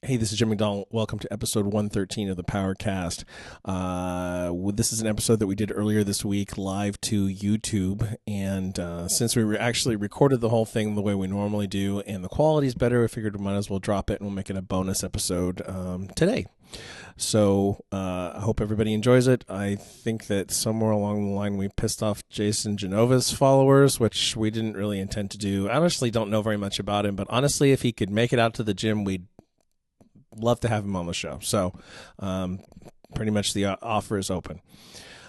Hey, this is Jim McDonald. Welcome to episode 113 of the PowerCast. This is an episode that we did earlier this week live to YouTube. And since we actually recorded the whole thing the way we normally do and the quality's better, I figured we might as well drop it and we'll make it a bonus episode today. So I hope everybody enjoys it. I think that somewhere along the line we pissed off Jason Genova's followers, which we didn't really intend to do. I honestly don't know very much about him, but honestly, if he could make it out to the gym, we'd love to have him on the show. So pretty much the offer is open.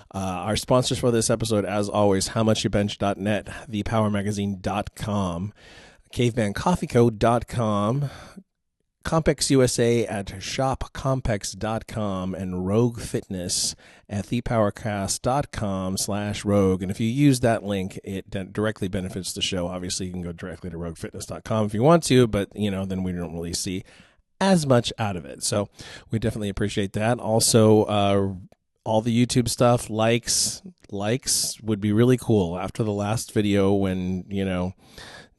Our sponsors for this episode, as always, howmuchyoubench.net, thepowermagazine.com, cavemancoffeeco.com, Compex USA at shopcompex.com, and Rogue Fitness at thepowercast.com/rogue. And if you use that link, it directly benefits the show. Obviously, you can go directly to roguefitness.com if you want to, but then we don't really see as much out of it. So we definitely appreciate that. Also, all the YouTube stuff, likes would be really cool. After the last video when,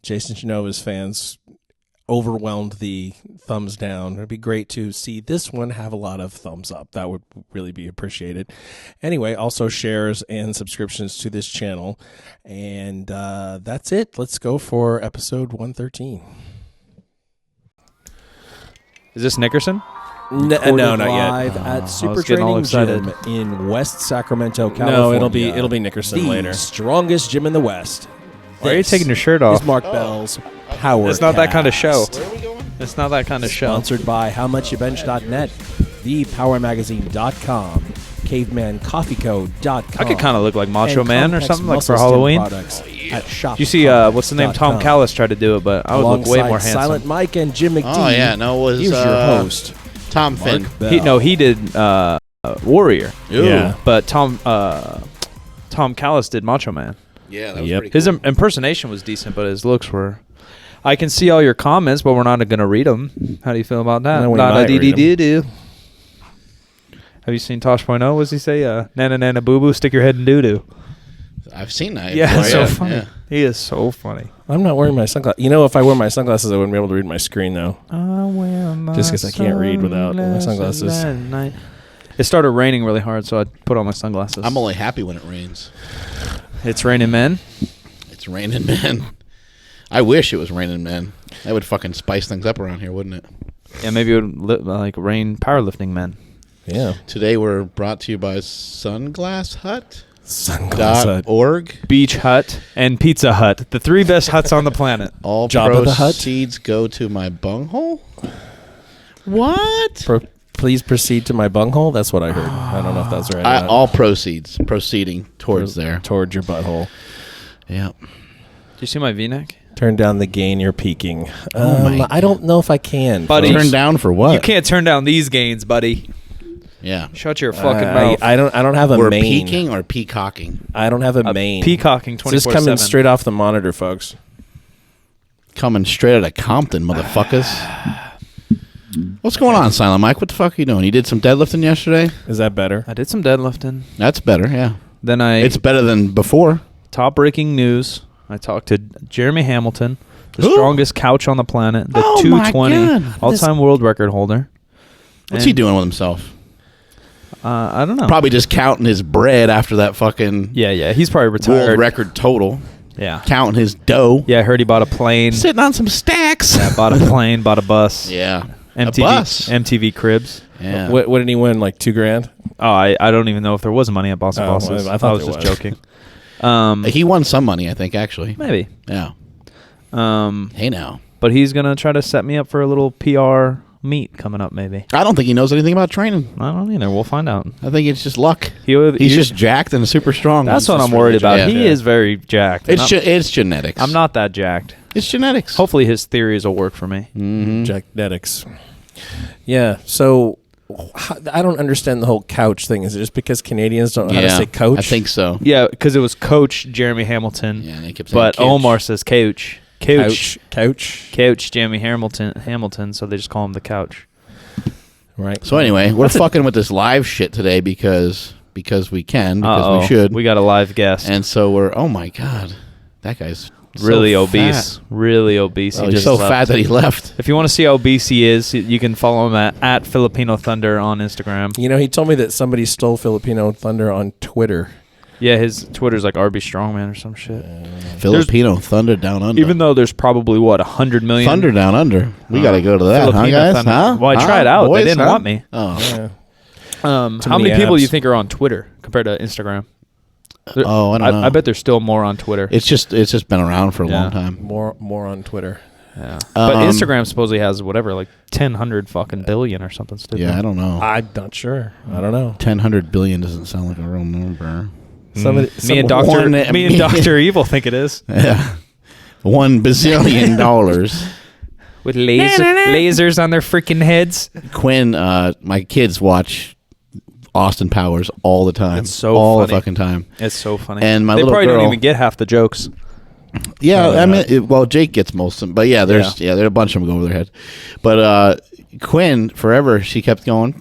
Jason Genova's fans overwhelmed the thumbs down, it'd be great to see this one have a lot of thumbs up. That would really be appreciated. Anyway, also shares and subscriptions to this channel. And that's it. Let's go for episode 113. Is this Nickerson? No, not live yet. At Super Training Gym in West Sacramento, California. No, it'll be Nickerson later. Strongest gym in the West. Why are you taking your shirt off? Is Mark Bell's PowerCast. It's not that kind of show. Where are we going? It's not that kind of show. Sponsored by howmuchyoubench.net, thepowermagazine.com, cavemancoffeeco.com. I could kind of look like Macho Man or something, like for Muscle Halloween. Products at shop. You see, what's the name? Tom Callis tried to do it, but I would look way more handsome. Silent Mike and Jim McD. Oh yeah, no, it was He was your host. Tom Finn. He did Warrior. Ooh. Yeah. But Tom Callis did Macho Man. Yeah, that was pretty His cool. impersonation was decent, but his looks were. I can see all your comments, but we're not going to read them. How do you feel about that? No, we might read 'em. Have you seen Tosh.0? What does he say? Nana nana boo boo, stick your head in doo doo. I've seen that. Yeah, before, it's so funny. Yeah. He is so funny. I'm not wearing my sunglasses. If I wear my sunglasses, I wouldn't be able to read my screen, though. Just because I can't read without my sunglasses. It started raining really hard, so I put on my sunglasses. I'm only happy when it rains. It's raining men. It's raining men. I wish it was raining men. That would fucking spice things up around here, wouldn't it? Yeah, maybe it would rain powerlifting men. Yeah. Today we're brought to you by Sunglass Hut. Sunglass.org. Beach Hut and Pizza Hut, the three best huts on the planet. All Jabba the Hutt. proceeds go to my bunghole. What? Please proceed to my bunghole. That's what I heard. I don't know if that's right. or not. All proceeds proceeding towards there. Towards your butthole. Yeah. Do you see my V-neck? Turn down the gain. You're peaking. Oh my I don't know if I can. Buddy. Turn down for what? You can't turn down these gains, buddy. Yeah. Shut your fucking mouth. I don't have a We're main. peaking or peacocking? I don't have a main. Peacocking 24/7. This is coming straight off the monitor, folks. Coming straight out of Compton, motherfuckers. What's going on, Silent Mike? What the fuck are you doing? You did some deadlifting yesterday? Is that better? I did some deadlifting. That's better, yeah. Then It's better than before. top breaking news. I talked to Jeremy Hamilton, the Who? strongest couch on the planet, the Oh my 220 God. all-time world record holder. What's he doing with himself? I don't know. Probably just counting his bread after that fucking Yeah. He's probably world retired. record total. Yeah. Counting his dough. Yeah, I heard he bought a plane. Sitting on some stacks. Yeah, bought a plane, bought a bus. Yeah. MTV, A bus. MTV Cribs. Yeah. What did he win? Like $2,000? Oh, I don't even know if there was money at Boston Oh, Bosses. I thought was there just was. joking. He won some money, I think, actually. Maybe. Yeah. Hey, now. But he's going to try to set me up for a little PR meet coming up, maybe. I don't think he knows anything about training. I don't either. We'll find out. I think it's just luck. He's He's just jacked and super strong. That's what I'm worried about. Yeah. He is very jacked. It's genetics. I'm not that jacked. It's genetics. Hopefully his theories will work for me. Mm-hmm. Genetics. Yeah. So I don't understand the whole couch thing. Is it just because Canadians don't know how to say coach? I think so. Yeah, because it was Coach Jeremy Hamilton. Yeah, they kept saying but couch. Omar says Couch. Couch. Couch Jeremy Hamilton, so they just call him the Couch. Right. So anyway, we're fucking with this live shit today because we can, because we should. We got a live guest. And so we're, oh my God, that guy's Really So obese. fat. Really obese. Oh, He he's just so left. fat that he left. If you want to see how obese he is, you can follow him at Filipino Thunder on Instagram. You know, he told me that somebody stole Filipino Thunder on Twitter. Yeah, his Twitter's like RB Strongman or some shit. Filipino Thunder Down Under. Even though there's probably, 100 million? Thunder Down Under. We got to go to that, Filipino huh, guys? Thunder. Huh? Well, I Huh? tried out. Boys, They didn't huh? want me. Oh. Yeah. How many people do you apps. think are on Twitter compared to Instagram? Oh, I don't know. I bet there's still more on Twitter. It's just been around for a Yeah. long time. More on Twitter. Yeah. But Instagram supposedly has whatever, like 1,000 fucking billion or something stupid. Yeah, I don't know. I'm not sure. I don't know. 1,000 billion doesn't sound like a real number. Somebody, Me and Dr. Evil think it is. Yeah. $1 bazillion. With lasers on their freaking heads. Quinn, my kids watch Austin Powers all the time. It's so all the funny. fucking time. It's so funny. And my they little probably girl- don't even get half the jokes. Yeah, I mean, well, Jake gets most of them, but yeah, there's a bunch of them go over their head. But Quinn, forever, she kept going,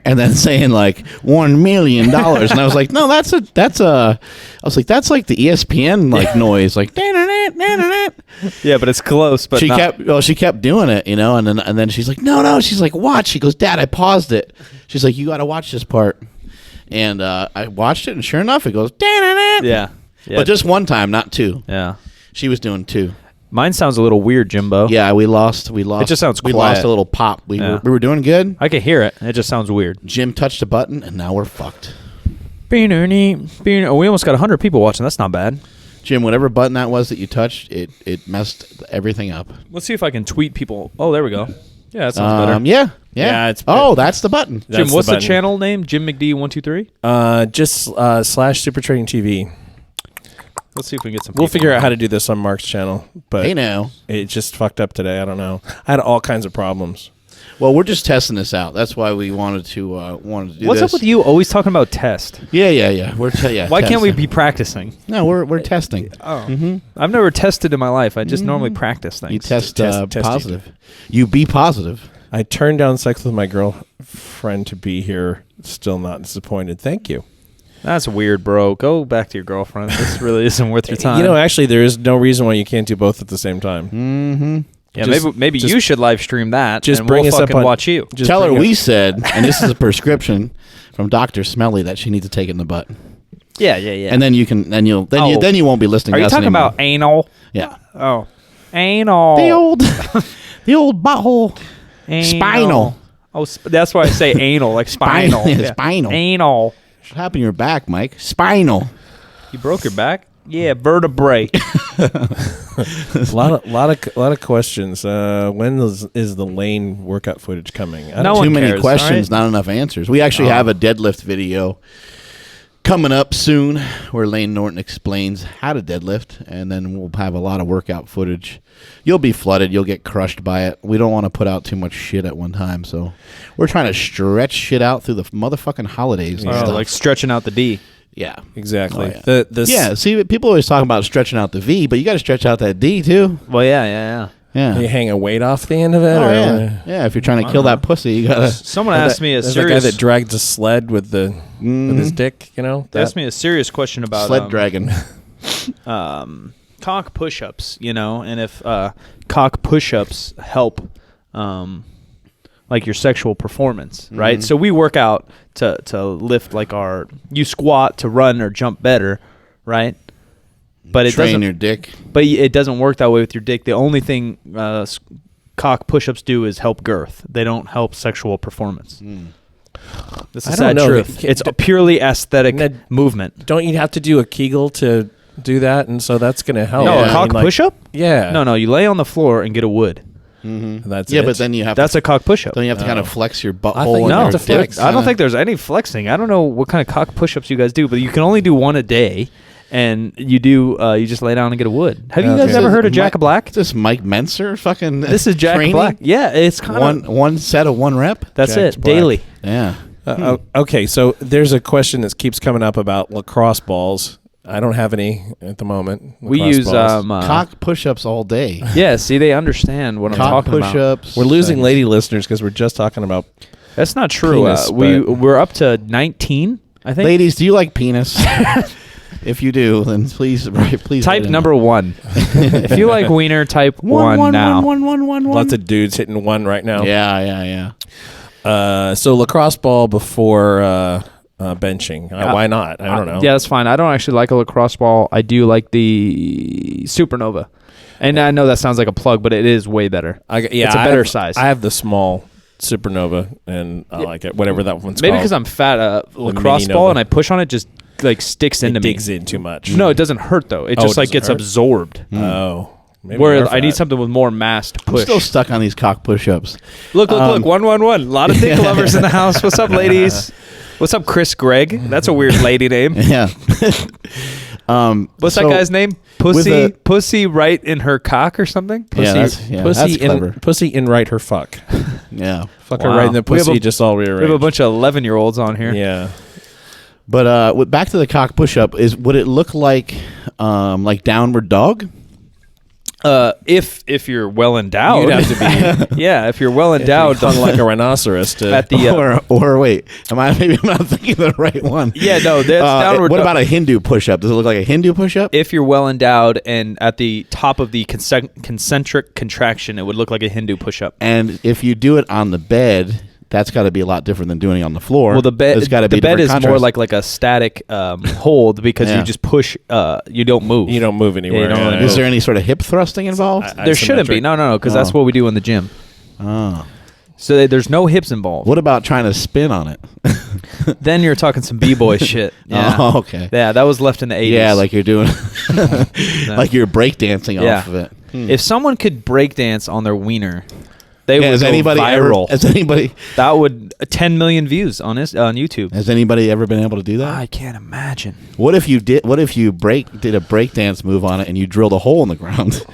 and then saying like $1 million, and I was like, no, that's like the ESPN like noise, like. Yeah, but it's close. But she kept doing it, you know, and then she's like, no, she's like, watch. She goes, Dad, I paused it. She's like, you got to watch this part, and I watched it, and sure enough, it goes, Yeah. but just one time, not two. Yeah. She was doing two. Mine sounds a little weird, Jimbo. Yeah, we lost. It just sounds we quiet. lost a little pop. We Yeah. were doing good. I can hear it. It just sounds weird. Jim touched a button, and now we're fucked. Oh, we almost got 100 people watching. That's not bad. Jim, whatever button that was that you touched, it messed everything up. Let's see if I can tweet people. Oh, there we go. Yeah, that sounds better. Yeah. Yeah, it's that's the button. Jim, That's what's the the button. channel name? Jim McD123? Just / Super Trading TV. Let's see if we can get some We'll people. figure out how to do this on Mark's channel, but Hey now. it just fucked up today. I don't know. I had all kinds of problems. Well, we're just testing this out. That's why we wanted to do What's this. up with you always talking about test? Yeah. We're Why can't we testing. be practicing? No, we're testing. Oh. I've never tested in my life. I just normally practice things. You test Test positive. You be positive. I turned down sex with my girlfriend to be here. Still not disappointed. Thank you. That's weird, bro. Go back to your girlfriend. This really isn't worth your time. You know, actually, there is no reason why you can't do both at the same time. Mm-hmm. yeah, just- maybe just- you should live stream that. just and bring we'll us up fucking on- watch you. Just Tell her bring we up- said, and this is a prescription from Dr. Smelly that she needs to take in the butt. Yeah. And then you can then you won't be listening Are to you us talking anymore. about anal? Yeah. Oh, anal. The old butthole. Anal. Spinal. Oh, that's why I say anal, like spinal. Yeah, spinal. Anal. What happened to your back, Mike? Spinal. You broke your back? Yeah, vertebrae. A lot of questions. When is the lane workout footage coming? I No don't- one Too many cares, questions, all right? not enough answers. We actually have a deadlift video coming up soon where Lane Norton explains how to deadlift, and then we'll have a lot of workout footage. You'll be flooded. You'll get crushed by it. We don't want to put out too much shit at one time, so we're trying to stretch shit out through the motherfucking holidays. And stuff. Like stretching out the D. yeah. exactly. Oh, yeah. Yeah, see, people always talk about stretching out the V, but you got to stretch out that D too. Well, yeah. Yeah. You hang a weight off the end of it, Oh, or yeah. Yeah, if you're trying to kill that pussy, you got to. Someone asked me a There's that guy serious. that dragged a sled with the with his dick. You know, They asked me a serious question about Sled dragon. cock push-ups, and if cock push-ups help like your sexual performance, right? So we work out to lift like you squat to run or jump better, right? But it Train doesn't your dick. But it doesn't work that way with your dick. The only thing cock push-ups do is help girth. They don't help sexual performance. This is I sad don't know. truth. It's a purely aesthetic Ned, movement. don't you have to do a Kegel to do that? And so that's going to help. No, Yeah. a cock push-up? Yeah. No, you lay on the floor and get a wood. That's Yeah, it. but then you have That's a cock push-up. Then you have to kind of flex your butthole. I think and you No, have your to dick flex. I don't kinda- think there's any flexing. I don't know what kind of cock push-ups you guys do, but you can only do one a day, and you just lay down and get a wood. Have you guys Okay. ever heard of Mike- Jack of Black? Is this Mike Menser fucking This is Jack of training? Black. Yeah, it's kind of One set of one rep? that's Jack's it Black. daily. Yeah. Okay, so there's a question that keeps coming up about lacrosse balls. I don't have any at the moment. We lacrosse use balls. Cock push-ups all day. Yeah, see, they understand what I'm Cock talking about. push-ups. We're losing lady listeners because we're just talking about. That's not true. Penis, we're up to 19, I think. Ladies, do you like penis? If you do, then please Type number 1. If you like wiener, type 1 now. Lots of dudes hitting 1 right now. Yeah. So lacrosse ball before benching. Why not? I don't know. Yeah, that's fine. I don't actually like a lacrosse ball. I do like the Supernova. And I know that sounds like a plug, but it is way better. It's a better size. I have the small Supernova, and I like it. Whatever that one's Maybe called. because I'm fat, lacrosse ball, and I push on it, just like sticks into me. It digs in too much. No, it doesn't hurt though. It just like gets absorbed. Oh. Maybe Where I need something with more mass to push. I'm still stuck on these cock push-ups. Look. 111. A lot of dick lovers in the house. What's up, ladies? What's up, Chris Gregg? That's a weird lady name. Yeah. What's that guy's name? Pussy right in her cock or something? That's clever. Pussy in right her fuck. Yeah. Fuck her right in the pussy, just all rearranged. We have a bunch of 11-year-olds on here. Yeah. But back to the cock push-up, would it look like downward dog? If you're well endowed, you'd have to be. Yeah, if you're well endowed, hung like a rhinoceros. At the or wait, maybe I'm not thinking of the right one. Yeah, no, that's downward. What about a Hindu push-up? Does it look like a Hindu push-up? If you're well endowed and at the top of the concentric contraction, it would look like a Hindu push-up. And if you do it on the bed, that's got to be a lot different than doing it on the floor. Well, the bed is contrast. More like a static hold because you just push. You don't move. You don't move anywhere. Is there any sort of hip thrusting involved? There shouldn't be. No, because that's what we do in the gym. Oh. So there's no hips involved. What about trying to spin on it? Then you're talking some b-boy shit. Yeah. Oh, okay. Yeah, that was left in the 80s. Yeah, like you're doing, like you're breakdancing off of it. If someone could breakdance on their wiener, they would go viral. Has anybody? That would 10 million views on YouTube. Has anybody ever been able to do that? I can't imagine. What if you did? What if you did a breakdance move on it and you drilled a hole in the ground?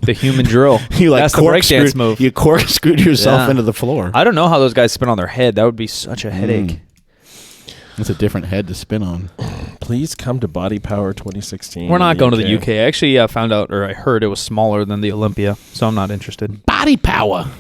The human drill. That's the breakdance move. You corkscrewed yourself into the floor. I don't know how those guys spin on their head. That would be such a headache. It's a different head to spin on. Please come to Body Power 2016. We're not going to the UK. I actually found out, or I heard it was smaller than the Olympia, so I'm not interested. Body Power.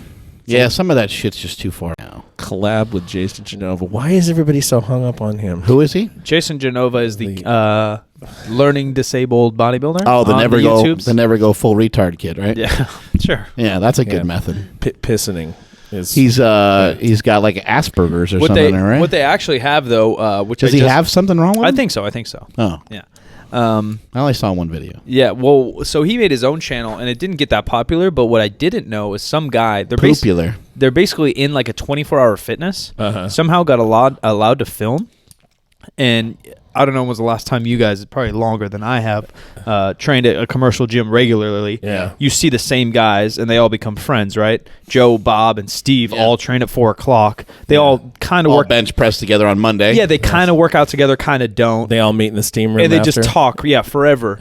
Yeah, some of that shit's just too far now. Collab with Jason Genova. Why is everybody so hung up on him? Who is he? Jason Genova is the learning disabled bodybuilder. Oh, the never go full retard kid, right? Yeah, sure. Yeah, that's a good method. Pissoning. He's got like Asperger's or something, right? What they actually have though, does he have something wrong with him? I think so. Oh, yeah. I only saw one video. Yeah, well, so he made his own channel, and it didn't get that popular. But what I didn't know is some guy they're basically in like a 24-hour fitness. Somehow got allowed to film, and I don't know when was the last time you guys, probably longer than I have, trained at a commercial gym regularly. Yeah. You see the same guys, and they all become friends, right? Joe, Bob, and Steve all train at 4 o'clock. They all kind of work bench press together on Monday. Yeah, they kind of work out together, kind of don't. They all meet in the steam room and they just talk, forever.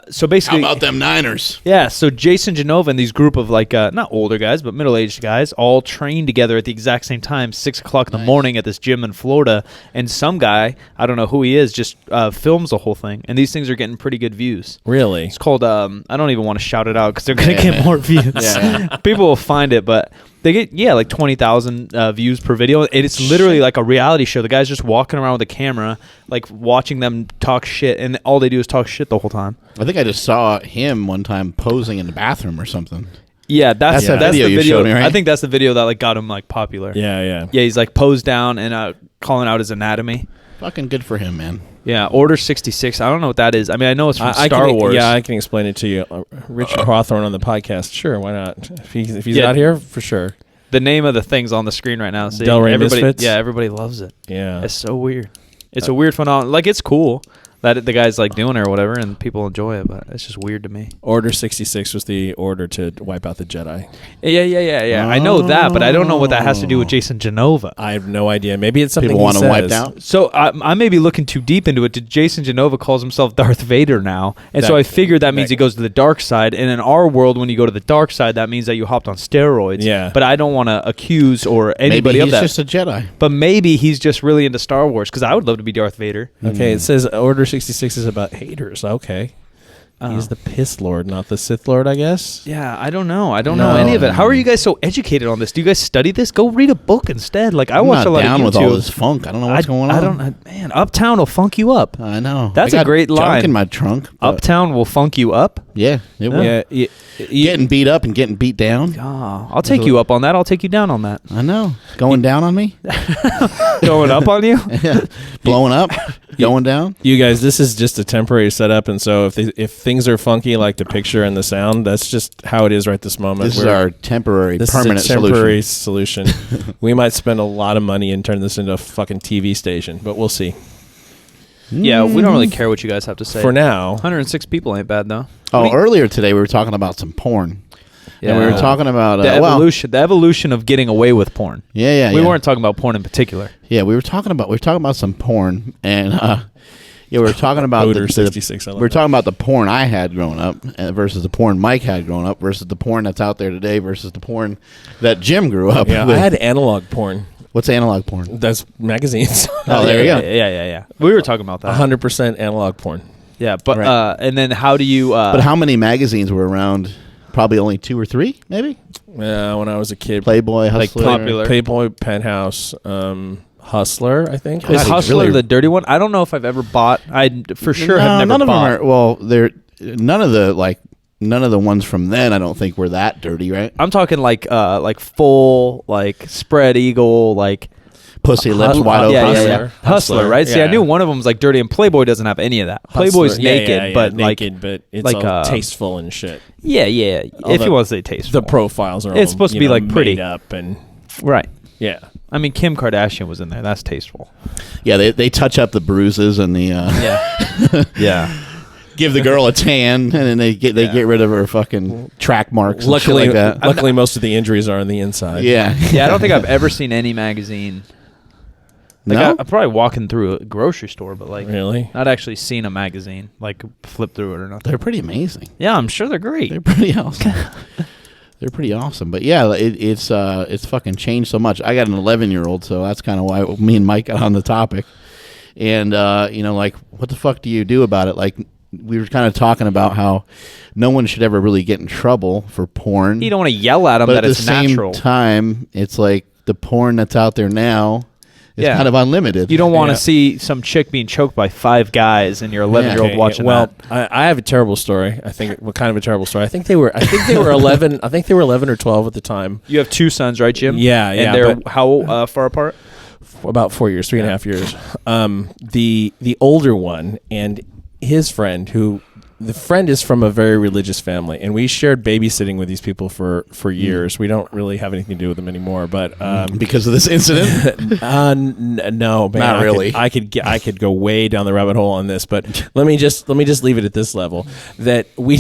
So basically, how about them Niners? Yeah, so Jason Genova and these group of like not older guys, but middle-aged guys, all train together at the exact same time, 6 o'clock in the morning at this gym in Florida. And some guy, I don't know who he is, just films the whole thing. And these things are getting pretty good views. Really? It's called, I don't even want to shout it out because they're going to get more views. People will find it, but they get, like 20,000 views per video. And it's literally like a reality show. The guy's just walking around with a camera, like watching them talk shit. And all they do is talk shit the whole time. I think I just saw him one time posing in the bathroom or something. Yeah, that's the video you showed me, right? I think that's the video that like got him like popular. Yeah. Yeah, he's like posed down and calling out his anatomy. Fucking good for him, man. Yeah, Order 66. I don't know what that is. I mean, I know it's from Star Wars. Yeah, I can explain it to you. Richard Hawthorne on the podcast. Sure, why not? If he's not here, for sure. The name of the thing's on the screen right now. See, Del Rey Misfits? Yeah, everybody loves it. Yeah. It's so weird. It's a weird phenomenon. Like, it's cool that the guy's like doing it or whatever, and people enjoy it, but it's just weird to me. Order 66 was the order to wipe out the Jedi. Yeah. I know that, but I don't know what that has to do with Jason Genova. I have no idea. Maybe it's something people want him wiped out. So I may be looking too deep into it. Jason Genova calls himself Darth Vader now, and so I figured that means he goes to the dark side. And in our world, when you go to the dark side, that means that you hopped on steroids. Yeah. But I don't want to accuse or anybody of that. Maybe he's just a Jedi. But maybe he's just really into Star Wars because I would love to be Darth Vader. Okay, it says Order 66 is about haters. Okay. He's the piss lord, not the Sith Lord, I guess. Yeah, I don't know. I don't know any of it. How are you guys so educated on this? Do you guys study this? Go read a book instead. Like, I watch a lot of YouTube. I'm not down with all this funk. I don't know what's going on. Man, Uptown will funk you up. I know. That's a great line. Junk in my trunk. Uptown will funk you up? Yeah, it will. Yeah, getting beat up and getting beat down. Oh, I'll take you up on that. I'll take you down on that. I know. Going down on me? Going up on you? Yeah. Blowing up? Going down? You guys, this is just a temporary setup, and so if things are funky like the picture and the sound, that's just how it is right this moment. This is our temporary, permanent solution. We might spend a lot of money and turn this into a fucking TV station, but we'll see. Yeah, we don't really care what you guys have to say. For now. 106 people ain't bad, though. Earlier today we were talking about some porn. Yeah. And we were talking about the evolution of getting away with porn. Yeah. We weren't talking about porn in particular. Yeah, we were talking about some porn, and we were talking about Odor 66. we were talking about the porn I had growing up versus the porn Mike had growing up versus the porn that's out there today versus the porn that Jim grew up with. I had analog porn. What's analog porn? That's magazines. Oh, there you go. Yeah. We were talking about that. 100% analog porn. Yeah, but and then how do you? But how many magazines were around? Probably only 2 or 3, maybe. Yeah, when I was a kid, Playboy, Hustler, popular. Playboy, Penthouse, Hustler. I think is Hustler the dirty one? I don't know if I've ever bought. I for sure have never none of bought. them are. Well, they're none of the ones from then. I don't think were that dirty, right? I'm talking like full spread eagle pussy lips wide open. Yeah. Hustler, right? See, I knew one of them was dirty, and Playboy doesn't have any of that. Playboy's naked, but naked, but it's all tasteful and shit. Yeah. If you want to say tasteful, the profiles are. It's supposed to be pretty made up and right. Yeah. I mean, Kim Kardashian was in there. That's tasteful. Yeah, they touch up the bruises and the yeah. Give the girl a tan, and then they get rid of her fucking track marks. Luckily, and shit like that. Luckily, most of the injuries are on the inside. Yeah. I don't think I've ever seen any magazine. No? I'm probably walking through a grocery store, but really, not actually seen a magazine, flip through it or nothing. They're pretty amazing. Yeah, I'm sure they're great. They're pretty awesome. They're pretty awesome. But yeah, it's fucking changed so much. I got an 11-year-old, so that's kind of why me and Mike got on the topic. And what the fuck do you do about it? We were kind of talking about how no one should ever really get in trouble for porn. You don't want to yell at them that it's natural. At the same time, it's the porn that's out there now is kind of unlimited. You don't want to see some chick being choked by 5 guys and your 11-year-old watching that. Well, I have a terrible story. I think what kind of a terrible story. I think they were 11. I think they were 11 or 12 at the time. You have 2 sons, right, Jim? Yeah. And they're how far apart? About 4 years, 3.5 years. The older one and his friend, the friend is from a very religious family, and we shared babysitting with these people for years. We don't really have anything to do with them anymore, but because of this incident, no, man, not really. I could go way down the rabbit hole on this, but let me just leave it at this level. That we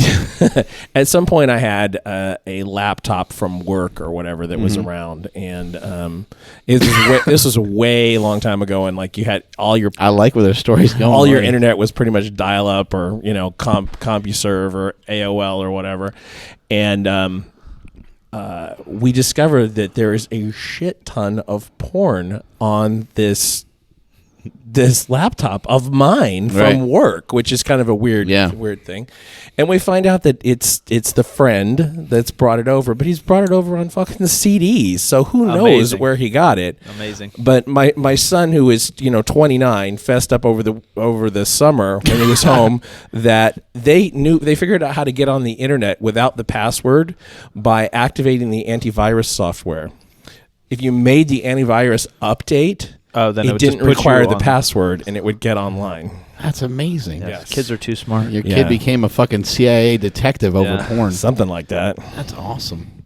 at some point I had a laptop from work or whatever that was around, and this was a way long time ago, and you had all your I like where their story's going. All your internet was pretty much dial up or CompuServe or AOL or whatever, and we discovered that there is a shit ton of porn on this laptop of mine from work, which is kind of a weird thing. And we find out that it's the friend that's brought it over, but he's brought it over on fucking the CDs. So who knows where he got it? Amazing. But my son, who is 29, fessed up over the summer when he was home that they figured out how to get on the internet without the password by activating the antivirus software. If you made the antivirus update, then it didn't require the password, and it would get online. That's amazing. Yes. Kids are too smart. Your kid became a fucking CIA detective over porn. Something like that. That's awesome.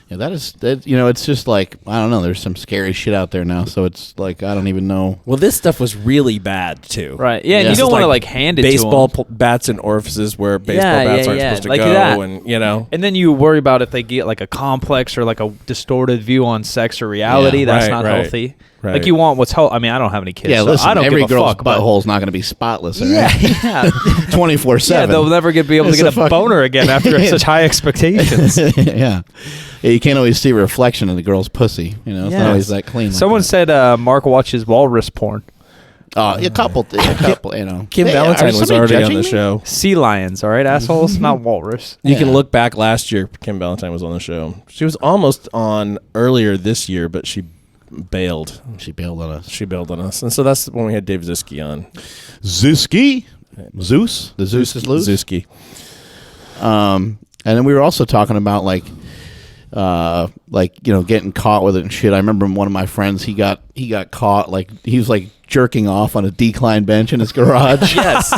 Yeah, it's just I don't know. There's some scary shit out there now, so it's I don't even know. Well, this stuff was really bad too. Right? Yeah, and you don't want to hand it to them. Baseball bats in orifices where baseball bats aren't supposed to go, that. and And then you worry about if they get a complex or a distorted view on sex or reality. That's not healthy. Right. You want what's healthy. I mean, I don't have any kids. Yeah, so listen, I don't every give a girl's fuck, butthole's not going to be spotless. Yeah, 24/7. Yeah, they'll never be able to get a boner again after such high expectations. Yeah, you can't always see a reflection of the girl's pussy. It's not always that clean. Someone said Mark watches walrus porn. A couple. You know, Kim Hey, Valentine are was somebody already on judging the me? show. Sea lions, all right, assholes, not walrus. You can Yeah. look back last year. Kim Valentine was on the show. She was almost on earlier this year, but she bailed. She bailed on us. She bailed on us, and so that's when we had Dave Ziski on. Zuski, Zeus. The Zeus is loose. Ziski. And then we were also talking about like getting caught with it and shit. I remember one of my friends, he got caught, like he was like jerking off on a decline bench in his garage. Yes.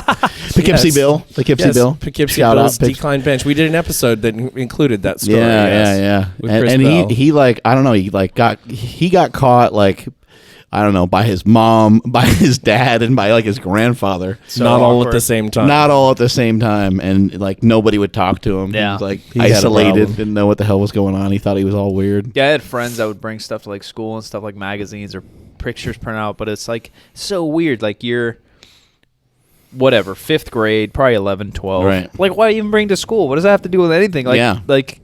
Poughkeepsie Yes. Bill. Poughkeepsie Yes, Bill. Poughkeepsie Shout Bill's out. decline bench. We did an episode that included that story. Yeah, yes, yeah. with Chris And Bell. he like, I don't know, he got caught like, I don't know, by his mom, by his dad, and by like his grandfather. not all at the same time. Not all at the same time, and like nobody would talk to him. Yeah. He was like He had a isolated, problem. didn't know what the hell was going on. He thought he was all weird. Yeah, I had friends that would bring stuff to like school and stuff like magazines or pictures print out, but it's like so weird. Like you're whatever, 5th grade, probably 11, 12. Right. Like why even bring to school? What does that have to do with anything? Like, Yeah. like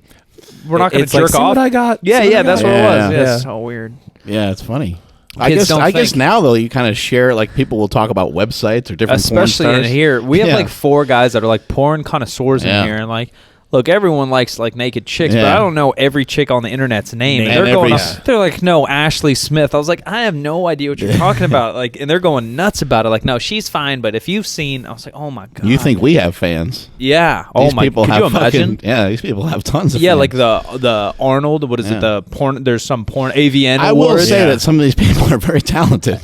we're not going to It's like, jerk "See off. what I got? Yeah, See what yeah, I that's got?" what it was. Yeah. Yeah, Yeah. it's so weird. Yeah, it's funny. Kids don't I guess think. now though you kind of share, like people will talk about websites or different Especially porn in stars. here. We have Yeah. like 4 guys that are like porn connoisseurs Yeah. in here, and like, look, everyone likes like naked chicks, but Yeah. I don't know every chick on the internet's name. Name And they're every- going, they're like, no, Ashley Smith. I was like, I have no idea what you're talking about. Like, and they're going nuts about it. Like, no, she's fine, but if you've seen, I was like, oh my god, You think we have fans? yeah? These Oh my, people could have you imagine? yeah, these people have tons of Yeah, fans. like the Arnold. What is Yeah. it? The porn. There's some porn AVN. I will awards. say Yeah. that some of these people are very talented,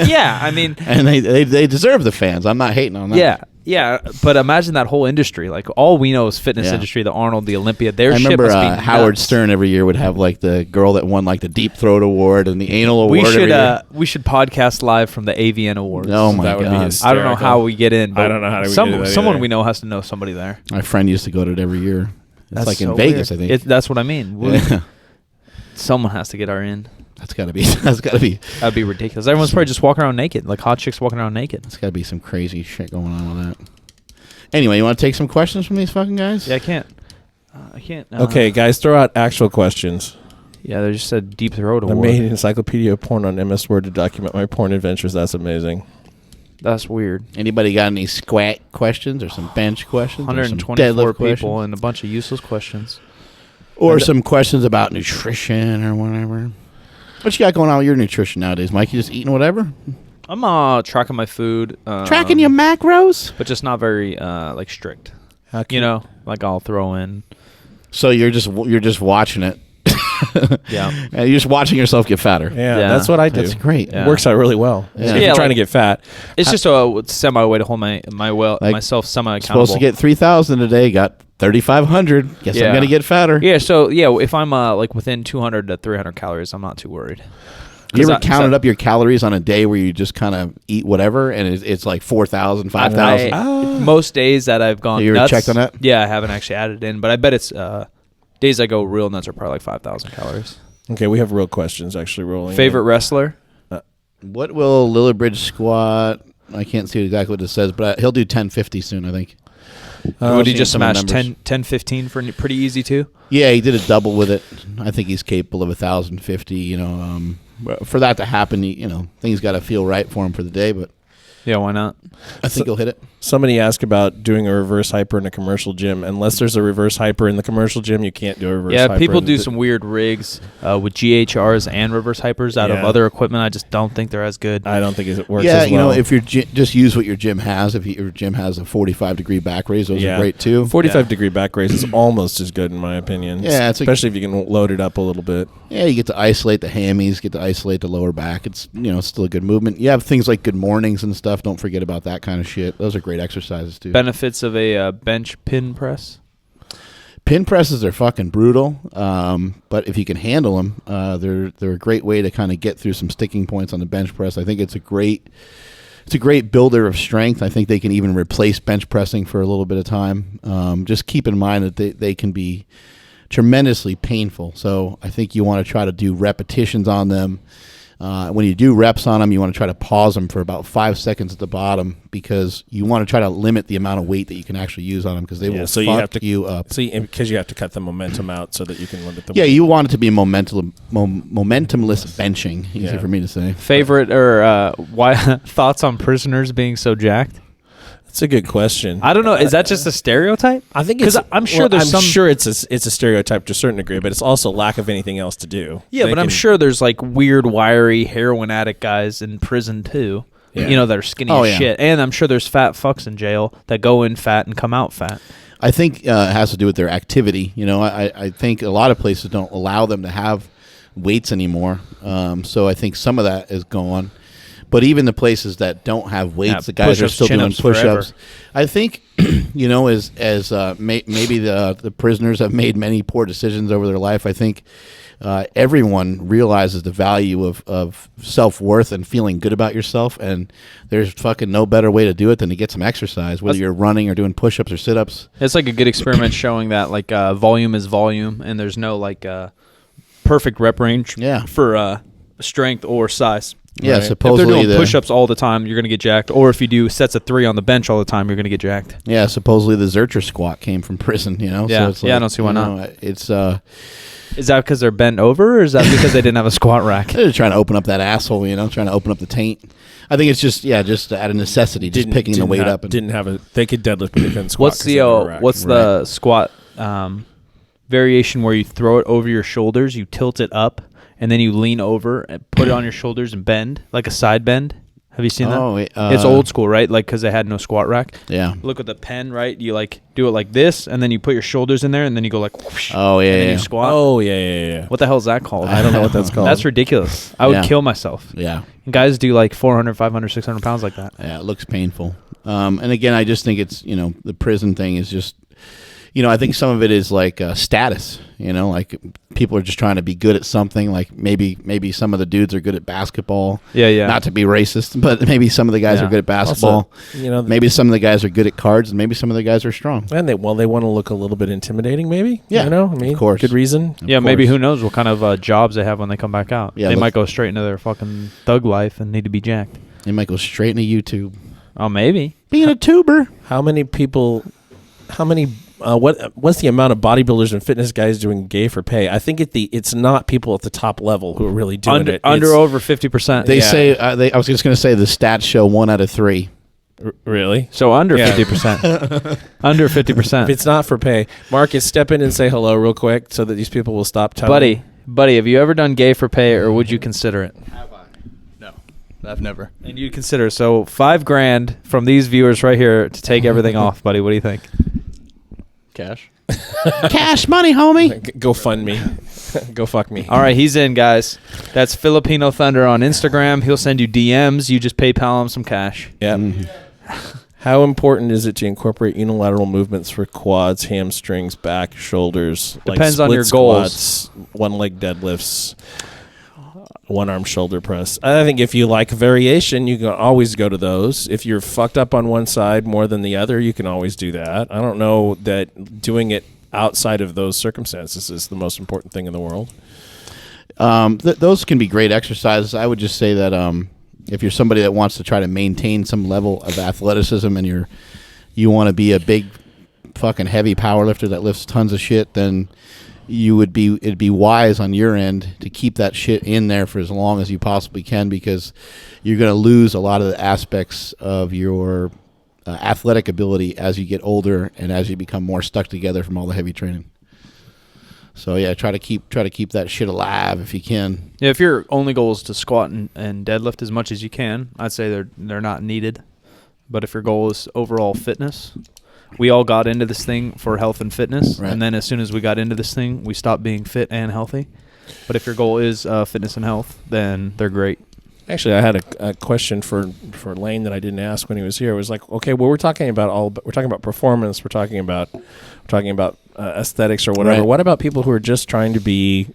Yeah, I mean, and they deserve the fans. I'm not hating on that. yeah. Yeah, but imagine that whole industry. Like all we know is fitness Yeah. industry. The Arnold, the Olympia. Their I shit remember must be Howard nuts. Stern every year would have like the girl that won like the deep throat award and the anal award. We every should year. we should podcast live from the AVN Awards. Oh my That would be god! his- I don't know hysterical. how we get in. But I don't know how we some, get in that someone either. we know has to know somebody there. My friend used to go to it every year. It's That's like in so Vegas, weird. I think. That's what I mean. Yeah. Someone has to get our in. That's gotta be. That's gotta be. That'd be ridiculous. Everyone's probably just walking around naked, like hot chicks walking around naked. That's gotta be some crazy shit going on with that. Anyway, you want to take some questions from these fucking guys? Yeah, I can't. I can't. Okay, guys, throw out actual questions. Yeah, they just said deep throat I award. made an encyclopedia of porn on MS Word to document my porn adventures. That's amazing. That's weird. Anybody got any squat questions or some bench questions? or some 124 deadlift people questions? and a bunch of useless questions. Or some questions about nutrition or whatever. What you got going on with your nutrition nowadays, Mike? You just eating whatever? I'm tracking my food. Tracking your macros? but just not very like strict. How You know, like I'll throw in. So you're just watching it. Yeah. And you're just watching yourself get fatter. Yeah, Yeah. that's what I do. That's great. Yeah. It works out really well. Yeah. If Yeah, you're trying like- to get fat. It's just a semi way to hold my Like, myself semi accountable. Supposed to get 3,000 today, got 3,500. Guess Yeah. I'm gonna get fatter. Yeah, so yeah, if I'm like within 200 to 300 calories, I'm not too worried. You 'Cause ever I- counted so- up your calories on a day where you just kind of eat whatever and it's like 4,000, 5,000? Most days that I've gone You ever nuts, checked on that? Yeah, I haven't actually added in, but I bet it's days I go real nuts are probably like 5,000 calories. Okay, we have real questions actually rolling. Favorite in. wrestler? What will Lillibridge squat? I can't see exactly what it says, but he'll do 1050 soon, I think. Would he seeing just some of the smash numbers. 10, 15 for pretty easy too? Yeah, he did a double with it. I think he's capable of 1,050. You know, for that to happen, things got to feel right for him for the day. But Yeah, why not? I think he'll hit it. Somebody asked about doing a reverse hyper in a commercial gym. Unless there's a reverse hyper in the commercial gym, you can't do a reverse hyper. Yeah, people in do the- some weird rigs with GHRs and reverse hypers out of Yeah. other equipment. I just don't think they're as good. I don't think it works Yeah, as well. if your just use what your gym has. If your gym has a 45-degree back raise, those are great too. 45-degree back raise is almost as good in my opinion. Yeah, it's especially if you can load it up a little bit. Yeah, you get to isolate the hammies, get to isolate the lower back. It's it's still a good movement. You have things like good mornings and stuff. Don't forget about that kind of shit. Those are great exercises too. Benefits of a bench pin press? Pin presses are fucking brutal, but if you can handle them, they're a great way to kind of get through some sticking points on the bench press. I think it's a great builder of strength. I think they can even replace bench pressing for a little bit of time. Just keep in mind that they can be tremendously painful. So I think you want to try to do repetitions on them. When you do reps on them, you want to try to pause them for about 5 seconds at the bottom because you want to try to limit the amount of weight that you can actually use on them because they will so fuck you up. So because you have to cut the momentum out so that you can limit the Yeah, weight. you want it to be momentumless benching. Easy for me to say. Favorite or why thoughts on prisoners being so jacked? That's a good question. I don't know. Is that just a stereotype? I think it's. I'm sure there's some. I'm sure it's a stereotype to a certain degree, but it's also lack of anything else to do. Yeah, but I'm sure there's like weird, wiry heroin addict guys in prison too. Yeah. You know, that are skinny as shit. And I'm sure there's fat fucks in jail that go in fat and come out fat. I think it has to do with their activity. You know, I think a lot of places don't allow them to have weights anymore. So I think some of that is gone. But even the places that don't have weights, the guys are still doing push-ups. I think, you know, as maybe the prisoners have made many poor decisions over their life. I think everyone realizes the value of self-worth and feeling good about yourself. And there's fucking no better way to do it than to get some exercise, whether you're running or doing push-ups or sit-ups. It's like a good experiment showing that like volume is volume, and there's no like perfect rep range for strength or size. Yeah, right. supposedly if they're doing push-ups all the time, you're going to get jacked. Or if you do sets of 3 on the bench all the time, you're going to get jacked. Yeah, supposedly the Zercher squat came from prison, you know? Yeah, so it's like, I don't see why not. It's is that because they're bent over, or is that because they didn't have a squat rack? they're trying to open up that asshole, you know, trying to open up the taint. I think it's just out of necessity, just picking the weight up. And didn't have they could deadlift, but they couldn't squat. What's the squat variation where you throw it over your shoulders, you tilt it up, and then you lean over and put it on your shoulders and bend, like a side bend? Have you seen that? It's old school, right? Like, because they had no squat rack. Yeah. Look at the pen, right? You, like, do it like this, and then you put your shoulders in there, and then you go like, whoosh, oh, yeah, and then you squat. Oh, yeah. What the hell is that called? I don't know what that's called. That's ridiculous. I would kill myself. Yeah. And guys do like 400, 500, 600 pounds like that. Yeah, it looks painful. And again, I just think it's, you know, the prison thing is just, you know, I think some of it is like status, you know, like people are just trying to be good at something. Like maybe some of the dudes are good at basketball. Yeah. Not to be racist, but maybe some of the guys are good at basketball. Also, you know, maybe some of the guys are good at cards, and maybe some of the guys are strong. And they want to look a little bit intimidating, maybe. Yeah, you know, I mean, of course, good reason. Yeah, maybe who knows what kind of jobs they have when they come back out. Yeah, they might go straight into their fucking thug life and need to be jacked. They might go straight into YouTube. Oh, maybe Being a tuber. What's the amount of bodybuilders and fitness guys doing gay for pay? I think it's not people at the top level who are really doing it. Under over 50%. They say I was just going to say the stats show 1 out of 3. Really? So under 50%. Under 50%. If it's not for pay, Marcus, step in and say hello real quick so that these people will stop telling. Buddy, have you ever done gay for pay, or would you consider it? Have I? No, I've never. And you'd consider so $5,000 from these viewers right here to take everything off, buddy. What do you think? Cash? Cash money, homie. Go fund me. Go fuck me. All right, he's in, guys. That's Filipino Thunder on Instagram. He'll send you DMs. You just PayPal him some cash. Yeah. Mm-hmm. How important is it to incorporate unilateral movements for quads, hamstrings, back, shoulders? Depends like on your goals. Squats, one-leg deadlifts, one-arm shoulder press. I think if you like variation, you can always go to those. If you're fucked up on one side more than the other, you can always do that. I don't know that doing it outside of those circumstances is the most important thing in the world. Those can be great exercises. I would just say that if you're somebody that wants to try to maintain some level of athleticism and you want to be a big fucking heavy power lifter that lifts tons of shit, then it'd be wise on your end to keep that shit in there for as long as you possibly can, because you're going to lose a lot of the aspects of your athletic ability as you get older and as you become more stuck together from all the heavy training. So yeah, try to keep that shit alive if you can. Yeah, if your only goal is to squat and deadlift as much as you can, I'd say they're not needed. But if your goal is overall fitness, we all got into this thing for health and fitness, right. And then as soon as we got into this thing, we stopped being fit and healthy. But if your goal is fitness and health, then they're great. Actually, I had a question for Lane that I didn't ask when he was here. It was like, okay, well, we're talking about performance, we're talking about aesthetics or whatever. Right. What about people who are just trying to be,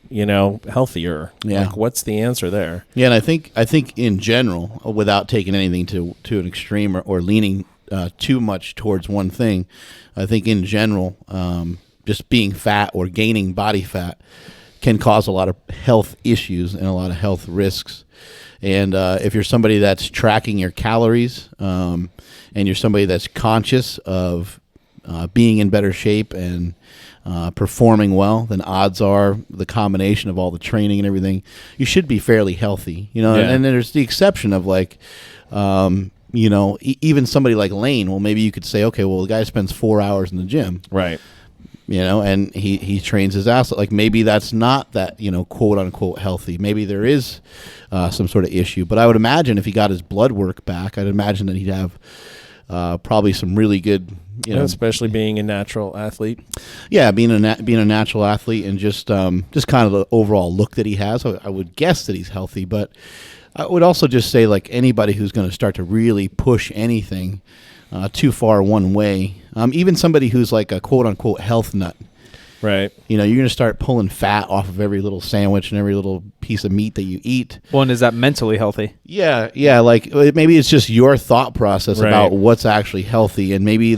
healthier? Yeah. Like, what's the answer there? Yeah, and I think in general, without taking anything to an extreme or leaning too much towards one thing, I think in general, just being fat or gaining body fat can cause a lot of health issues and a lot of health risks. And if you're somebody that's tracking your calories and you're somebody that's conscious of being in better shape and performing well, then odds are the combination of all the training and everything, you should be fairly healthy. You know, Yeah. and there's the exception of like, you know, even somebody like Lane. Well, maybe you could say, okay, well, the guy spends 4 hours in the gym, Right. you know, and he trains his ass. Like maybe that's not that, you know, quote unquote healthy. Maybe there is some sort of issue. But I would imagine if he got his blood work back, I'd imagine that he'd have probably some really good, you know, especially being a natural athlete. yeah, being a natural athlete and just kind of the overall look that he has. I would guess that he's healthy, but I would also just say like anybody who's going to start to really push anything too far one way, even somebody who's like a quote unquote health nut. Right. You know, you're going to start pulling fat off of every little sandwich and every little piece of meat that you eat. Well, and is that mentally healthy? Yeah, like maybe it's just your thought process Right. about what's actually healthy, and maybe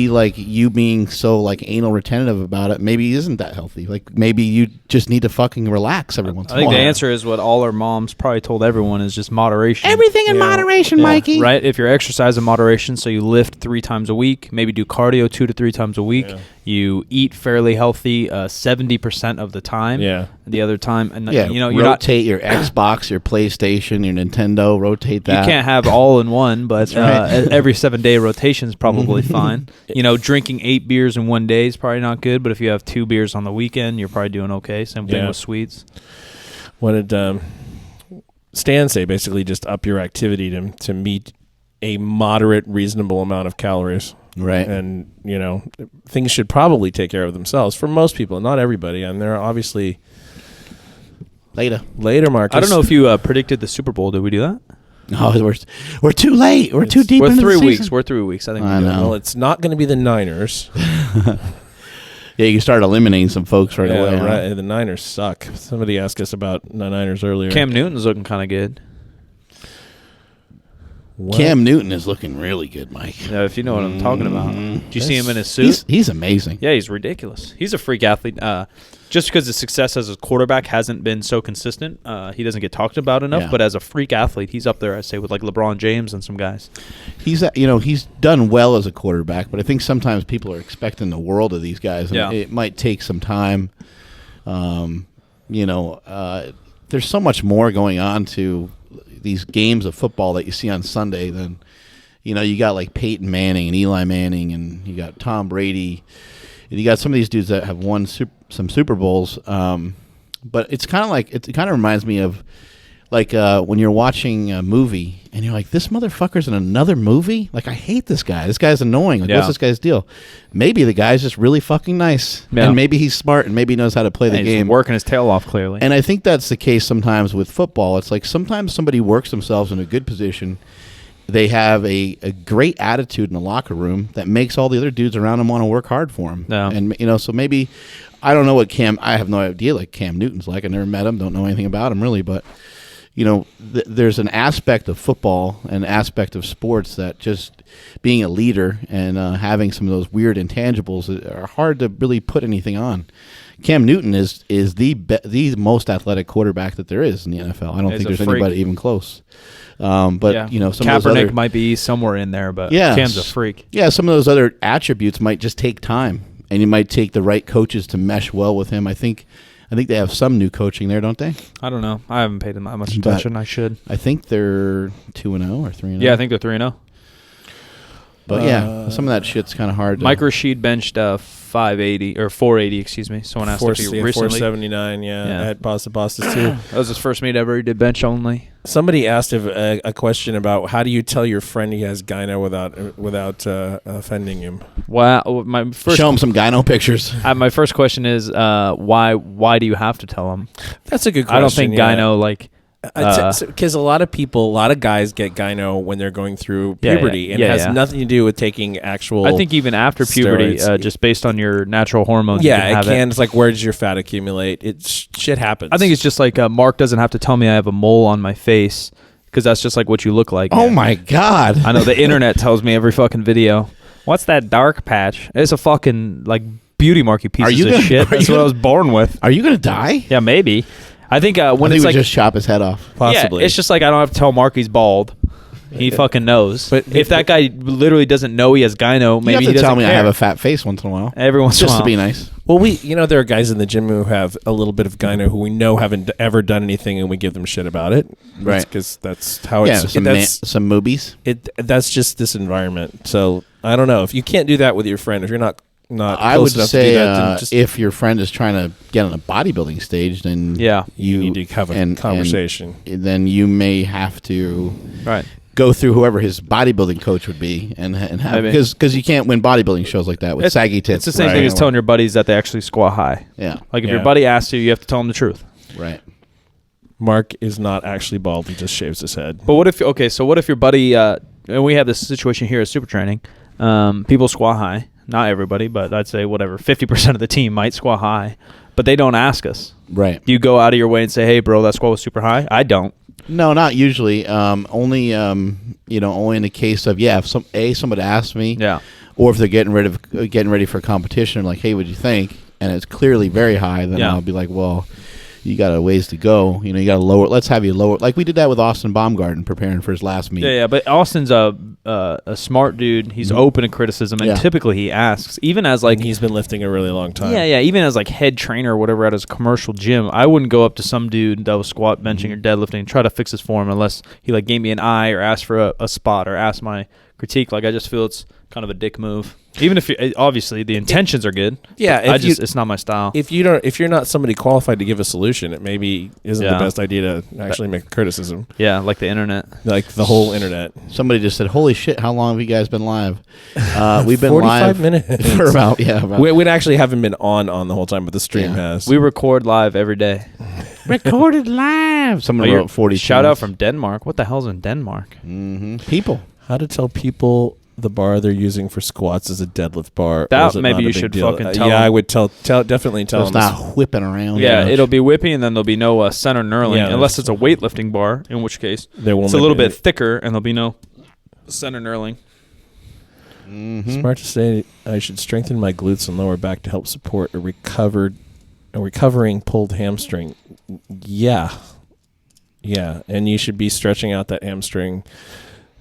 like you being so like anal retentive about it, maybe isn't that healthy. Like maybe you just need to fucking relax every once in a I while. think the answer is what all our moms probably told everyone is just moderation. Everything in moderation, Mikey. Right? If you're exercise in moderation, so you lift 3 times a week, maybe do cardio 2 to 3 times a week. Yeah. You eat fairly healthy 70% of the time. Yeah. The other time, and Yeah, you know, you're not. rotate your Xbox, your PlayStation, your Nintendo. Rotate that. You can't have all in one, but right. every 7-day rotation is probably fine. You know, drinking 8 beers in one day is probably not good, but if you have 2 beers on the weekend, you're probably doing okay. Same thing Yeah. with sweets. What did Stan say? Basically, just up your activity to meet a moderate, reasonable amount of calories. Right. And, you know, things should probably take care of themselves for most people, not everybody. And there are obviously Later, Marcus. I don't know if you predicted the Super Bowl. Did we do that? No, we're too late. We're too deep We're into 3 the weeks. season. We're 3 weeks. I think I we did. know. Well, it's not going to be the Niners. Yeah, you start eliminating some folks right Yeah, away. huh? right. The Niners suck. Somebody asked us about the Niners earlier. Cam Newton's looking kind of good. What? Cam Newton is looking really good, Mike. If you know what I'm talking about. Did you see him in his suit? He's amazing. Yeah, he's ridiculous. He's a freak athlete. Just because his success as a quarterback hasn't been so consistent, he doesn't get talked about enough. Yeah. But as a freak athlete, he's up there, I say, with like LeBron James and some guys. He's done well as a quarterback, but I think sometimes people are expecting the world of these guys, and Yeah. it might take some time. There's so much more going on to these games of football that you see on Sunday than, you got like Peyton Manning and Eli Manning, and you got Tom Brady, and you got some of these dudes that have won some Super Bowls. But it's kind of like, it kind of reminds me of like when you're watching a movie and you're like, this motherfucker's in another movie? Like, I hate this guy. This guy's annoying. Like, Yeah. what's this guy's deal? Maybe the guy's just really fucking nice. Yeah. And maybe he's smart and maybe he knows how to play the And game. he's working his tail off, clearly. And I think that's the case sometimes with football. It's like sometimes somebody works themselves in a good position. They have a great attitude in the locker room that makes all the other dudes around them want to work hard for him. Yeah. And, so maybe, I don't know what I have no idea like Cam Newton's like. I never met him, don't know anything about him really, but there's an aspect of football, an aspect of sports that just being a leader and having some of those weird intangibles are hard to really put anything on. Cam Newton is the most athletic quarterback that there is in the NFL. I don't He's think a there's freak. anybody even close. Yeah. Some of those Kaepernick other, might be somewhere in there, but Yeah. Cam's a freak. yeah, some of those other attributes might just take time, and you might take the right coaches to mesh well with him. I think they have some new coaching there, don't they? I don't know. I haven't paid him that much But- attention. I should. I think they're 2-0 or 3-0. Yeah, I think they're 3-0. But yeah, some of that shit's kind of hard. Mike Rashid benched 580 or 480, excuse me. Someone asked if he recently. 479, Yeah. at Pasta Pastas too. That was his first meet ever. He did bench only. Somebody asked a question about how do you tell your friend he has gyno without offending him. Wow, my first Show him some gyno pictures. my first question is why do you have to tell him? That's a good question. I don't think gyno like because a lot of guys get gyno when they're going through Yeah, puberty, yeah. and Yeah, it has yeah. nothing to do with taking actual. I think even after puberty, steroids. just based on your natural hormones, you yeah, can it have can. It's like, where does your fat accumulate? Shit happens. I think it's just like Mark doesn't have to tell me I have a mole on my face because that's just like what you look like. Oh my God. I know the internet tells me every fucking video. What's that dark patch? It's a fucking like beauty mark, you pieces of shit. That's what I was born with. Are you gonna die? Yeah, maybe. I think when it's we like just chop his head off. Possibly. Yeah, it's just like I don't have to tell Mark he's bald. He fucking knows. But if that guy literally doesn't know he has gyno, maybe he doesn't tell me care. I have a fat face once in a while. Every once in a while. Just to be nice. Well, there are guys in the gym who have a little bit of gyno who we know haven't ever done anything, and we give them shit about it. Right. Because that's how it's... some movies. That's just this environment. So, I don't know. If you can't do that with your friend, if you're not I would close enough say to do that, then just, if your friend is trying to get on a bodybuilding stage, then you need to have a conversation. And then you may have to... Right. Go through whoever his bodybuilding coach would be and have because you can't win bodybuilding shows like that with saggy tits. It's the same thing as telling your buddies that they actually squat high. Yeah. Like if your buddy asks you, you have to tell him the truth. Right. Mark is not actually bald. He just shaves his head. But what if your buddy, and we have this situation here at Super Training, people squat high. Not everybody, but I'd say 50% of the team might squat high, but they don't ask us. Right. Do you go out of your way and say, hey, bro, that squat was super high? I don't. No, not usually. Only only in the case of if somebody asks me, or if they're getting ready for a competition, like, hey, what'd you think? And it's clearly very high, then I'll be like, well, you got a ways to go. You got to lower. Let's have you lower. Like we did that with Austin Baumgarten preparing for his last meet. Yeah. But Austin's a smart dude. He's open to criticism, and typically he asks, even as like he's been lifting a really long time. Yeah. Even as like head trainer or whatever at his commercial gym, I wouldn't go up to some dude that was squat, benching, or deadlifting and try to fix his form unless he like gave me an eye or asked for a spot or asked my critique. Like I just feel it's kind of a dick move. Even if obviously the intentions are good. Yeah, it's not my style. If you're not somebody qualified to give a solution, it maybe isn't the best idea to actually make a criticism. Yeah, like the internet, like the whole internet. Somebody just said, "Holy shit! How long have you guys been live?" We've been 45 live minutes for about We actually haven't been on the whole time, but the stream has. We record live every day. Recorded live. Someone wrote 40. Shout out from Denmark. What the hell's in Denmark? People. How to tell people the bar they're using for squats is a deadlift bar. That maybe you should fucking tell them. I would definitely tell them. It's not whipping around. Yeah, it'll be whipping, and then there'll be no center knurling, unless it's a weightlifting bar, in which case it's a little bit thicker, and there'll be no center knurling. Mm-hmm. Smart to say I should strengthen my glutes and lower back to help support a recovering pulled hamstring. Yeah, and you should be stretching out that hamstring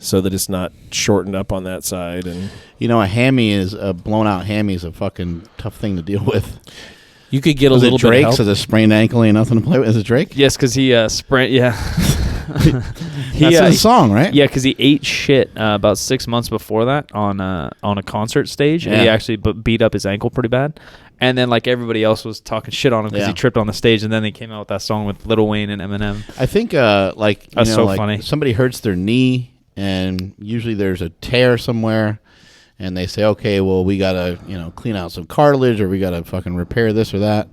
so that it's not shortened up on that side. And a hammy is a blown out hammy is a fucking tough thing to deal with. You could get a little bit of help. Drake's a sprained ankle, ain't nothing to play with. Is it Drake? Yes, because he sprained. Yeah, that's his song, right? Yeah, because he ate shit about 6 months before that on a concert stage, and he actually beat up his ankle pretty bad. And then like everybody else was talking shit on him because he tripped on the stage, and then they came out with that song with Lil Wayne and Eminem. I think that's so funny. Somebody hurts their knee. And usually there's a tear somewhere, and they say, okay, well, we got to, clean out some cartilage, or we got to fucking repair this or that.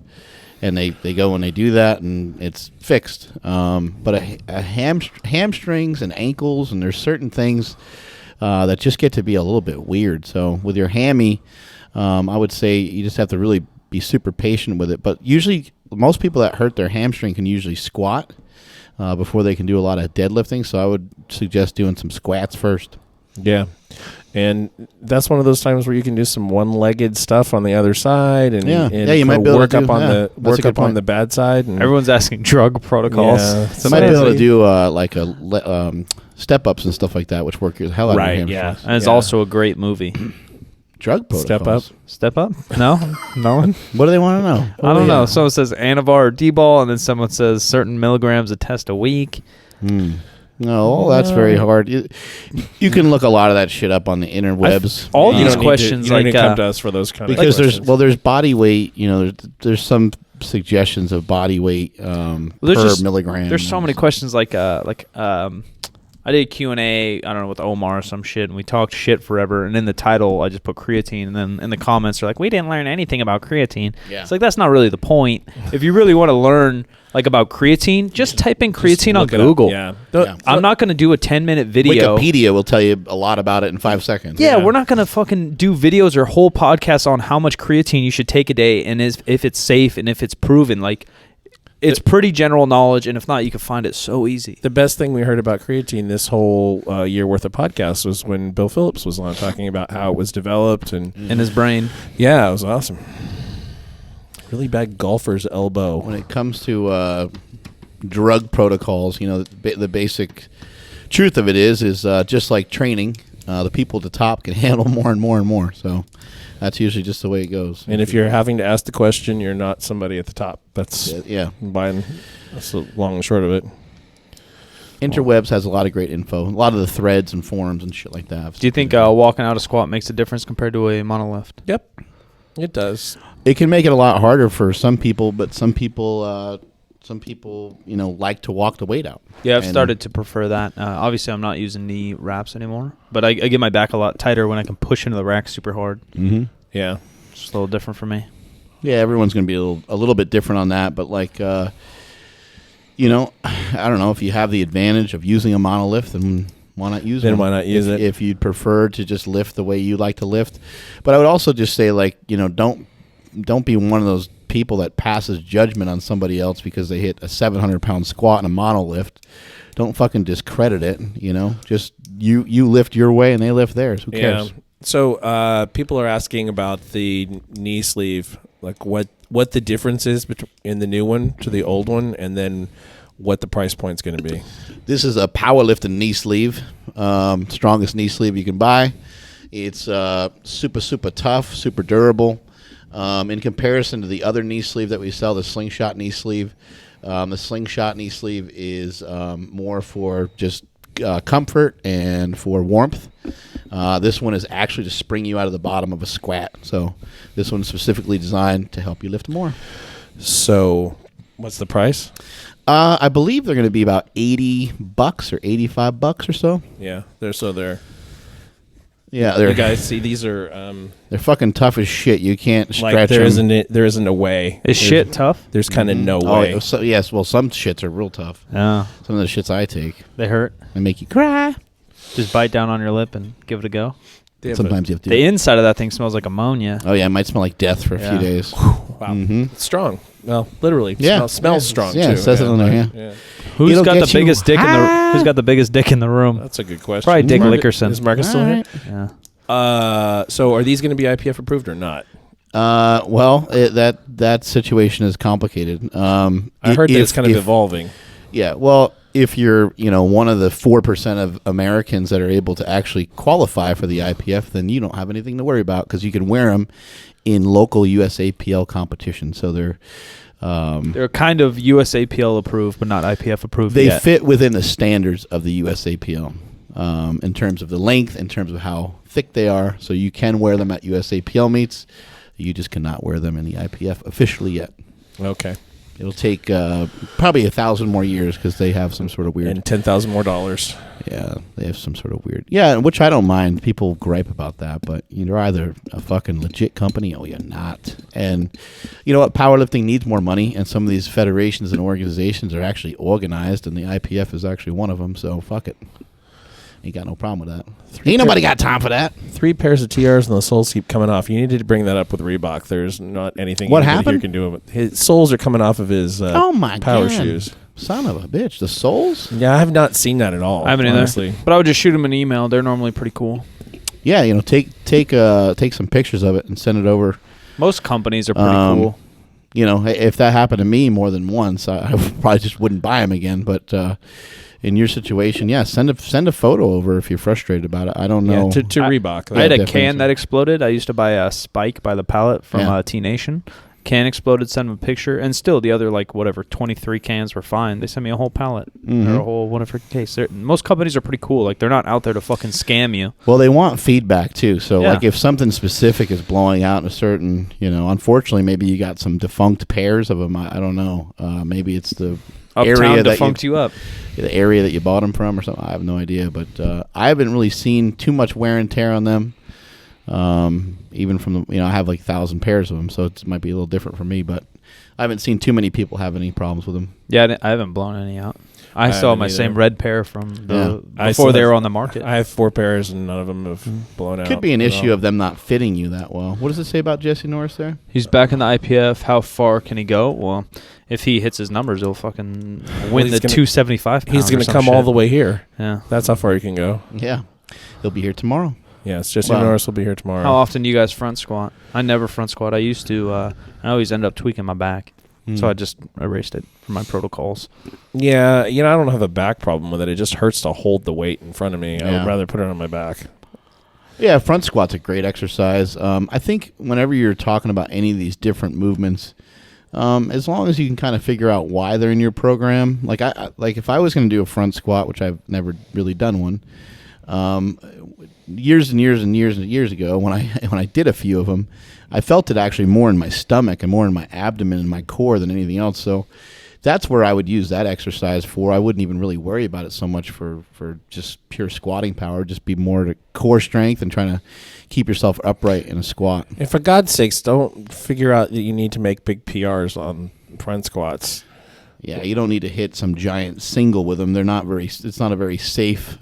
And they go and they do that, and it's fixed. But hamstrings and ankles, and there's certain things that just get to be a little bit weird. So with your hammy, I would say you just have to really be super patient with it. But usually most people that hurt their hamstring can usually squat before they can do a lot of deadlifting. So I would suggest doing some squats first. Yeah. And that's one of those times where you can do some one-legged stuff on the other side, and you might be able work to up on the bad side. And everyone's asking drug protocols. Yeah. So might be able to do step-ups and stuff like that, which work the hell out of your hamstrings. And it's also a great movie. Drug protocols. Step up? No? No one? What do they want to know? I don't know. Someone says Anavar or D-ball, and then someone says certain milligrams of test a week. No, that's very hard. You can look a lot of that shit up on the interwebs. All these questions, you don't need to come to us for those kind of questions. Because there's body weight. There's some suggestions of body weight per milligram. There's so many questions I did Q&A, I don't know, with Omar or some shit, and we talked shit forever, and in the title, I just put creatine, and then in the comments, they're like, we didn't learn anything about creatine. Yeah. It's like, that's not really the point. If you really want to learn, about creatine, just type in creatine on Google. I'm not going to do a 10-minute video. Wikipedia will tell you a lot about it in 5 seconds. Yeah, we're not going to fucking do videos or whole podcasts on how much creatine you should take a day, and if it's safe, and if it's proven, it's pretty general knowledge, and if not, you can find it so easy. The best thing we heard about creatine this whole year worth of podcasts was when Bill Phillips was on talking about how it was developed and in his brain. Yeah, it was awesome. really bad golfer's elbow. When it comes to drug protocols, the basic truth of it is just like training, the people at the top can handle more and more and more. So that's usually just the way it goes. And if you're having to ask the question, you're not somebody at the top. That's that's the long and short of it. Interwebs has a lot of great info. A lot of the threads and forums and shit like that. Do you think walking out a squat makes a difference compared to a monolift? Yep, it does. It can make it a lot harder for some people, but some people like to walk the weight out. Yeah, I've started to prefer that. Obviously, I'm not using knee wraps anymore, but I get my back a lot tighter when I can push into the rack super hard. Mm-hmm. Yeah, it's just a little different for me. Yeah, everyone's going to be a little bit different on that, but I don't know, if you have the advantage of using a monolift, then why not use it? Then why not use it? If you'd prefer to just lift the way you like to lift. But I would also just say, don't be one of those people that passes judgment on somebody else because they hit a 700-pound squat in a monolift. Don't fucking discredit it, Just you lift your way and they lift theirs. Who cares? Yeah. So people are asking about the knee sleeve, like what the difference is in the new one to the old one, and then what the price point's going to be. This is a powerlifting knee sleeve, strongest knee sleeve you can buy. It's super, super tough, super durable. In comparison to the other knee sleeve that we sell, the slingshot knee sleeve, the slingshot knee sleeve is more for just comfort and for warmth. This one is actually to spring you out of the bottom of a squat. So this one's specifically designed to help you lift more. So what's the price? I believe they're going to be about $80 or $85 or so. Yeah, Yeah, you guys see these are they're fucking tough as shit. You can't stretch like there them. There isn't a way. Is shit tough? There's kind of no way. So, yes, well, some shits are real tough. Yeah, some of the shits I take, they hurt. They make you cry. Just bite down on your lip and give it a go. Sometimes you have to. The inside of that thing smells like ammonia. Oh yeah, it might smell like death for a few days. Wow, It's strong. Well, literally, smells strong too. Yeah, it says it on there. Yeah. Who's got the biggest dick in the? Who's got the biggest dick in the room? That's a good question. Probably Dick Lickerson. Is Marcus still here? Yeah. So are these going to be IPF approved or not? Well, that situation is complicated. I heard that it's kind of evolving. Yeah. Well, if you're one of the 4% of Americans that are able to actually qualify for the IPF, then you don't have anything to worry about because you can wear them in local USAPL competition. So they're kind of USAPL approved, but not IPF approved. They yet. fit within the standards of the USAPL in terms of the length, in terms of how thick they are. So you can wear them at USAPL meets. You just cannot wear them in the IPF officially yet. Okay. It'll take probably 1,000 more years because they have some sort of weird... And $10,000 more dollars. Yeah, they have some sort of weird... Yeah, which I don't mind. People gripe about that, but you're either a fucking legit company or you're not. And you know what? Powerlifting needs more money, and some of these federations and organizations are actually organized, and the IPF is actually one of them, so fuck it. Ain't got no problem with that. Ain't nobody got time for that. 3 pairs of TRs and the soles keep coming off. You needed to bring that up with Reebok. There's not anything what here happened? can do. His soles are coming off of his power shoes. Son of a bitch. The soles? Yeah, I have not seen that at all. I haven't honestly. either. But I would just shoot them an email. They're normally pretty cool. Yeah, take some pictures of it and send it over. Most companies are pretty cool. If that happened to me more than once, I probably just wouldn't buy them again. But in your situation, send a photo over if you're frustrated about it. I don't know. Yeah, to Reebok. I had a can that exploded. I used to buy a Spike by the pallet from T-Nation. Can exploded, send them a picture, and still the other 23 cans were fine. They sent me a whole pallet or a whole whatever case. Most companies are pretty cool. They're not out there to fucking scam you. Well, they want feedback too. So if something specific is blowing out in a certain, unfortunately, maybe you got some defunct pairs of them. I don't know. Maybe it's the area that defunct you up. The area that you bought them from or something. I have no idea, but I haven't really seen too much wear and tear on them. Even from the, I have 1,000 pairs of them, so it might be a little different for me, but I haven't seen too many people have any problems with them. Yeah, I haven't blown any out. I still have my same red pair from before they were on the market. I have 4 pairs and none of them have blown out. Could be an issue of them not fitting you that well. What does it say about Jesse Norris there? He's back in the IPF. How far can he go? Well, if he hits his numbers, he'll fucking win the 275 pounds. He's going to come all the way here. Yeah. That's how far he can go. Yeah. He'll be here tomorrow. Yes, Jesse Norris will be here tomorrow. How often do you guys front squat? I never front squat. I used to. I always end up tweaking my back. So I just erased it from my protocols. Yeah, I don't have a back problem with it. It just hurts to hold the weight in front of me. I would rather put it on my back. Yeah, front squat's a great exercise. I think whenever you're talking about any of these different movements, as long as you can kind of figure out why they're in your program, like if I was going to do a front squat, which I've never really done one, years and years and years and years ago, when I did a few of them, I felt it actually more in my stomach and more in my abdomen and my core than anything else. So that's where I would use that exercise for. I wouldn't even really worry about it so much for just pure squatting power. Just be more to core strength and trying to keep yourself upright in a squat. And for God's sakes, don't figure out that you need to make big PRs on front squats. Yeah, you don't need to hit some giant single with them. They're not very. It's not a very safe.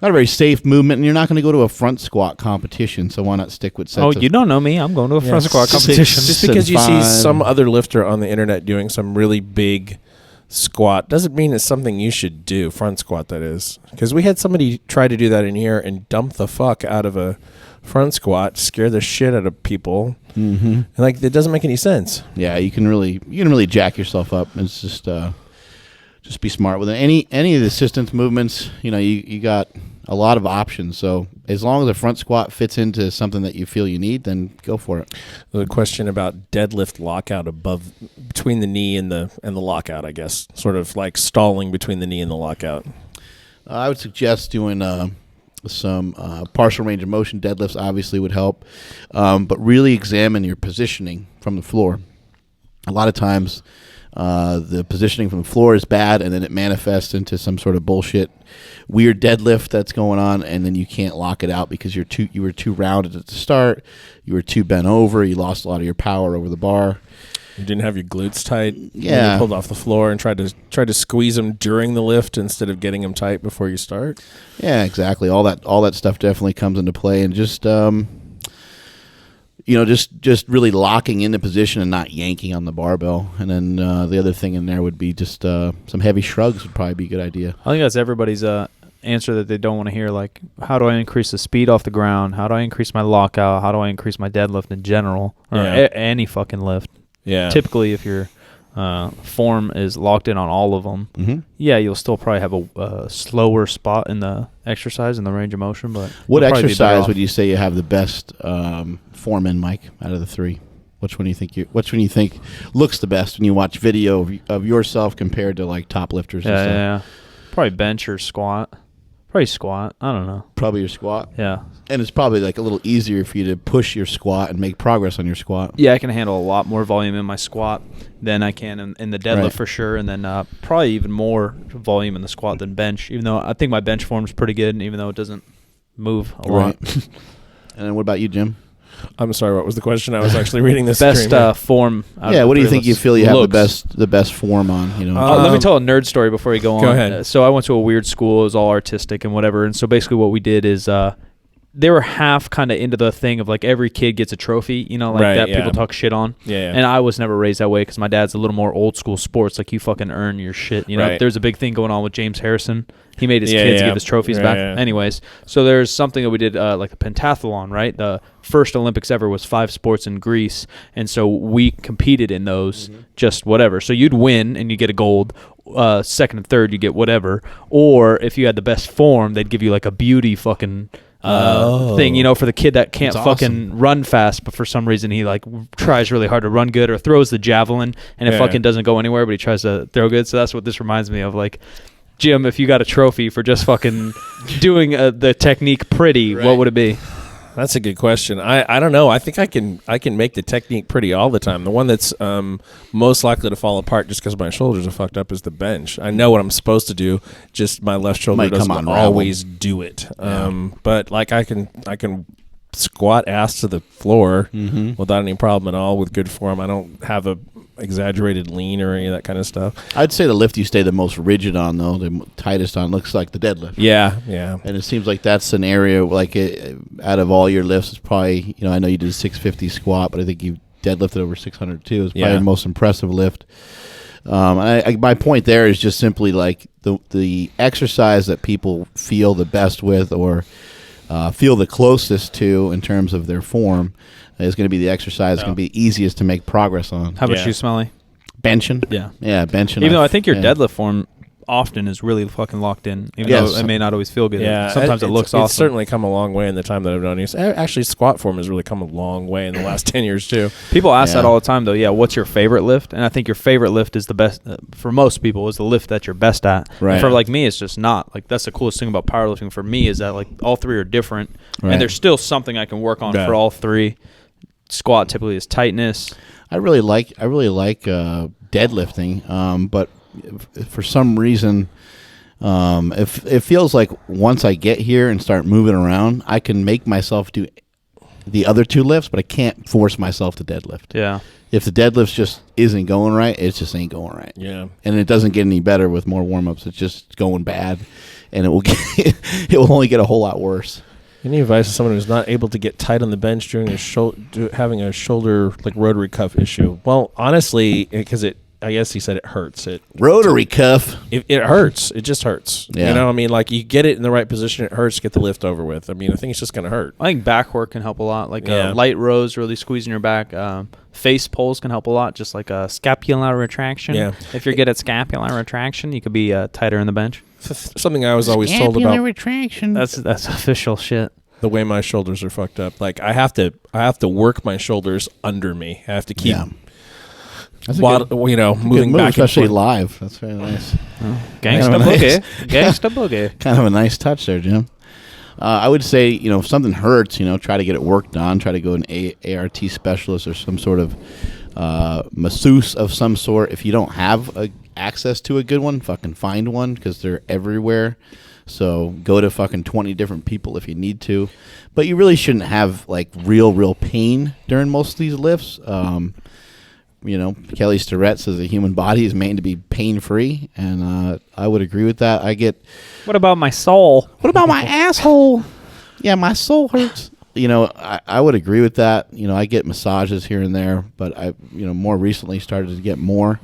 Not a very safe movement, and you're not going to go to a front squat competition, so why not stick with sets? Oh, you don't know me. I'm going to a front squat competition. Just because you see some other lifter on the internet doing some really big squat doesn't mean it's something you should do, front squat, that is. Because we had somebody try to do that in here and dump the fuck out of a front squat, scare the shit out of people. And it doesn't make any sense. Yeah, you can really jack yourself up. It's just be smart with it. Any of the assistance movements, you got a lot of options. So as long as a front squat fits into something that you feel you need, then go for it. The question about deadlift lockout between the knee and the lockout, I guess, sort of like stalling between the knee and the lockout. I would suggest doing some partial range of motion deadlifts. Obviously would help, but really examine your positioning from the floor. A lot of times, the positioning from the floor is bad, and then it manifests into some sort of bullshit, weird deadlift that's going on, and then you can't lock it out because you were too rounded at the start, you were too bent over, you lost a lot of your power over the bar. You didn't have your glutes tight. Yeah, you pulled off the floor and tried to squeeze them during the lift instead of getting them tight before you start. Yeah, exactly. All that stuff definitely comes into play, and just just really locking into position and not yanking on the barbell. And then the other thing in there would be just some heavy shrugs would probably be a good idea. I think that's everybody's answer that they don't want to hear. Like, how do I increase the speed off the ground? How do I increase my lockout? How do I increase my deadlift in general? Or any fucking lift. Yeah. Typically, if your form is locked in on all of them, you'll still probably have a slower spot in the exercise and the range of motion. But what exercise would you say you have the best form in, Mike, out of the three? Which one do you think looks the best when you watch video of yourself compared to like top lifters? Yeah. Probably bench or squat. Probably squat. I don't know. Probably your squat. Yeah. And it's probably like a little easier for you to push your squat and make progress on your squat. Yeah, I can handle a lot more volume in my squat than I can in the deadlift for sure, and then probably even more volume in the squat than bench, even though I think my bench form is pretty good, and even though it doesn't move a lot. And then what about you, Jim? I'm sorry, what was the question? I was actually reading this. Best form. What do you think you feel you have the best form on? Let me tell a nerd story before you go on. Go ahead. So I went to a weird school. It was all artistic and whatever. And so basically what we did is they were half kind of into the thing of like every kid gets a trophy, people talk shit on. Yeah. And I was never raised that way because my dad's a little more old school sports. Like you fucking earn your shit. There's a big thing going on with James Harrison. He made his kids give his trophies back. Yeah. Anyways, so there's something that we did like a pentathlon, right? The first Olympics ever was 5 sports in Greece. And so we competed in those, just whatever. So you'd win and you get a gold. Second and third, you get whatever. Or if you had the best form, they'd give you like a beauty fucking thing, for the kid that can't fucking run fast, but for some reason he like tries really hard to run good or throws the javelin and it fucking doesn't go anywhere, but he tries to throw good. So that's what this reminds me of. Like, Jim, if you got a trophy for just fucking doing the technique pretty, what would it be? That's a good question. I don't know. I think I can make the technique pretty all the time. The one that's most likely to fall apart just because my shoulders are fucked up is the bench. I know what I'm supposed to do, just my left shoulder doesn't always do it. But like I can squat ass to the floor without any problem at all with good form. I don't have a exaggerated lean or any of that kind of stuff. I'd say the lift you stay the most rigid on, though, the tightest on, looks like the deadlift. Yeah. And it seems like that's an area, like out of all your lifts, it's probably, I know you did a 650 squat, but I think you deadlifted over 600 too. It's probably the most impressive lift. My point there is just simply like the exercise that people feel the best with, or feel the closest to in terms of their form is going to be the exercise that's going to be easiest to make progress on. How about you, Smelly? Benching? Yeah. Yeah, benching. Even though I think your deadlift form often is really fucking locked in, even though it may not always feel good. Yeah, sometimes it looks awesome. It's certainly come a long way in the time that I've known you. Actually, squat form has really come a long way in the last 10 years, too. People ask that all the time, though. Yeah, what's your favorite lift? And I think your favorite lift is the best, for most people, is the lift that you're best at. Right. And for, like, me, it's just not. Like, that's the coolest thing about powerlifting for me is that, like, all three are different. Right. And there's still something I can work on for all three. Squat typically is tightness. I really like deadlifting, but for some reason, it feels like once I get here and start moving around, I can make myself do the other two lifts, but I can't force myself to deadlift. Yeah. If the deadlift just isn't going right, it just ain't going right. Yeah. And it doesn't get any better with more warm-ups. It's just going bad, and it will only get a whole lot worse. Any advice to someone who's not able to get tight on the bench during having a shoulder like rotary cuff issue? Well, honestly, because I guess he said it hurts. Rotary cuff. It hurts. It just hurts. Yeah. You know, I mean, like you get it in the right position, it hurts. Get the lift over with. I mean, I think it's just going to hurt. I think back work can help a lot. Like light rows, really squeezing your back. Face pulls can help a lot, just like a scapular retraction. Yeah. If you're good at scapular retraction, you could be tighter in the bench. Something I was always told about retraction. That's official shit. The way my shoulders are fucked up. Like I have to work my shoulders under me. I have to keep moving back, especially live. That's very nice. Gangsta boogie. Gangsta boogie. Kind of a nice touch there, Jim. I would say, if something hurts, try to get it worked on. Try to go an ART specialist or some sort of masseuse of some sort. If you don't have access to a good one, fucking find one because they're everywhere. So go to fucking 20 different people if you need to. But you really shouldn't have, like, real pain during most of these lifts. Kelly Starrett says the human body is made to be pain-free, and I would agree with that. What about my soul? What about my asshole? Yeah, my soul hurts. I would agree with that. I get massages here and there, but I, more recently started to get more.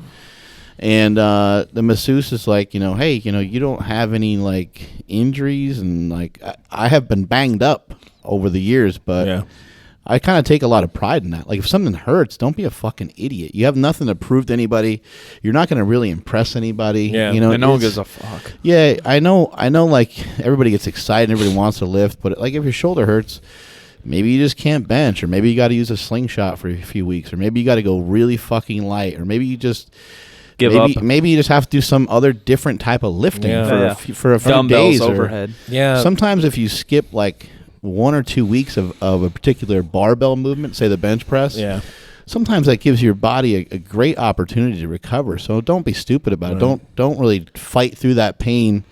And the masseuse is like, hey, you don't have any, like, injuries. And, like, I have been banged up over the years, but I kind of take a lot of pride in that. Like, if something hurts, don't be a fucking idiot. You have nothing to prove to anybody. You're not going to really impress anybody. Yeah, and no one gives a fuck. Yeah, I know, like, everybody gets excited. Everybody wants to lift. But, like, if your shoulder hurts, maybe you just can't bench. Or maybe you got to use a slingshot for a few weeks. Or maybe you got to go really fucking light. Or maybe you just... Give up. Maybe you just have to do some other different type of lifting for a few dumbbells days. Overhead. Sometimes if you skip like 1 or 2 weeks of a particular barbell movement, say the bench press, sometimes that gives your body a great opportunity to recover. So don't be stupid about it. Don't really fight through that pain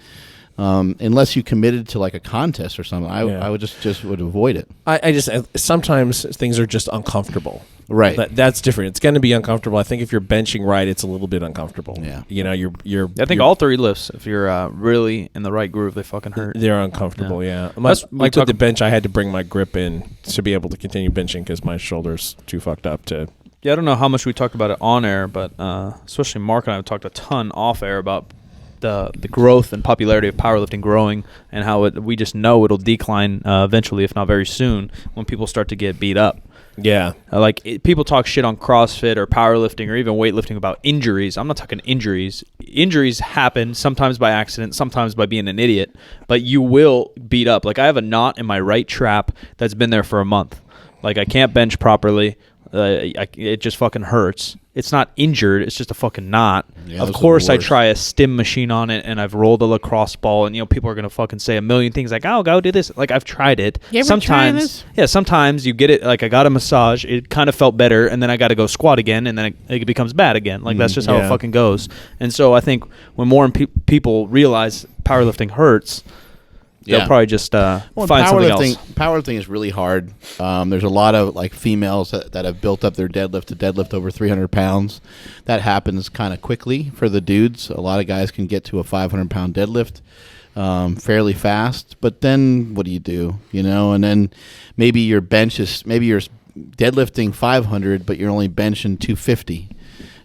unless you committed to like a contest or something. I would just would avoid it. I sometimes things are just uncomfortable. Right. That's different. It's going to be uncomfortable. I think if you're benching right, it's a little bit uncomfortable. Yeah. You're I think all three lifts, if you're really in the right groove, they fucking hurt. They're uncomfortable, like with the bench, I had to bring my grip in to be able to continue benching because my shoulder's too fucked up to... Yeah, I don't know how much we talked about it on air, but especially Mark and I have talked a ton off air about the growth and popularity of powerlifting growing and how we just know it'll decline eventually, if not very soon, when people start to get beat up. Yeah. People talk shit on CrossFit or powerlifting or even weightlifting about injuries. I'm not talking injuries. Injuries happen sometimes by accident, sometimes by being an idiot, but you will beat up. Like, I have a knot in my right trap that's been there for a month. Like, I can't bench properly. It just fucking hurts. It's not injured. It's just a fucking knot. Yeah, of course, I try a stim machine on it, and I've rolled a lacrosse ball, and people are gonna fucking say a million things like, "Oh, go do this." Like, I've tried it. You ever tried this? Yeah. Sometimes you get it. Like, I got a massage. It kind of felt better, and then I got to go squat again, and then it becomes bad again. Like, that's just how it fucking goes. And so I think when more people realize powerlifting hurts, they'll probably just find something else. Powerlifting is really hard. There's a lot of like females that have built up their deadlift to deadlift over 300 pounds. That happens kind of quickly for the dudes. A lot of guys can get to a 500-pound deadlift fairly fast. But then what do you do? And then maybe your bench is maybe you're deadlifting 500, but you're only benching 250,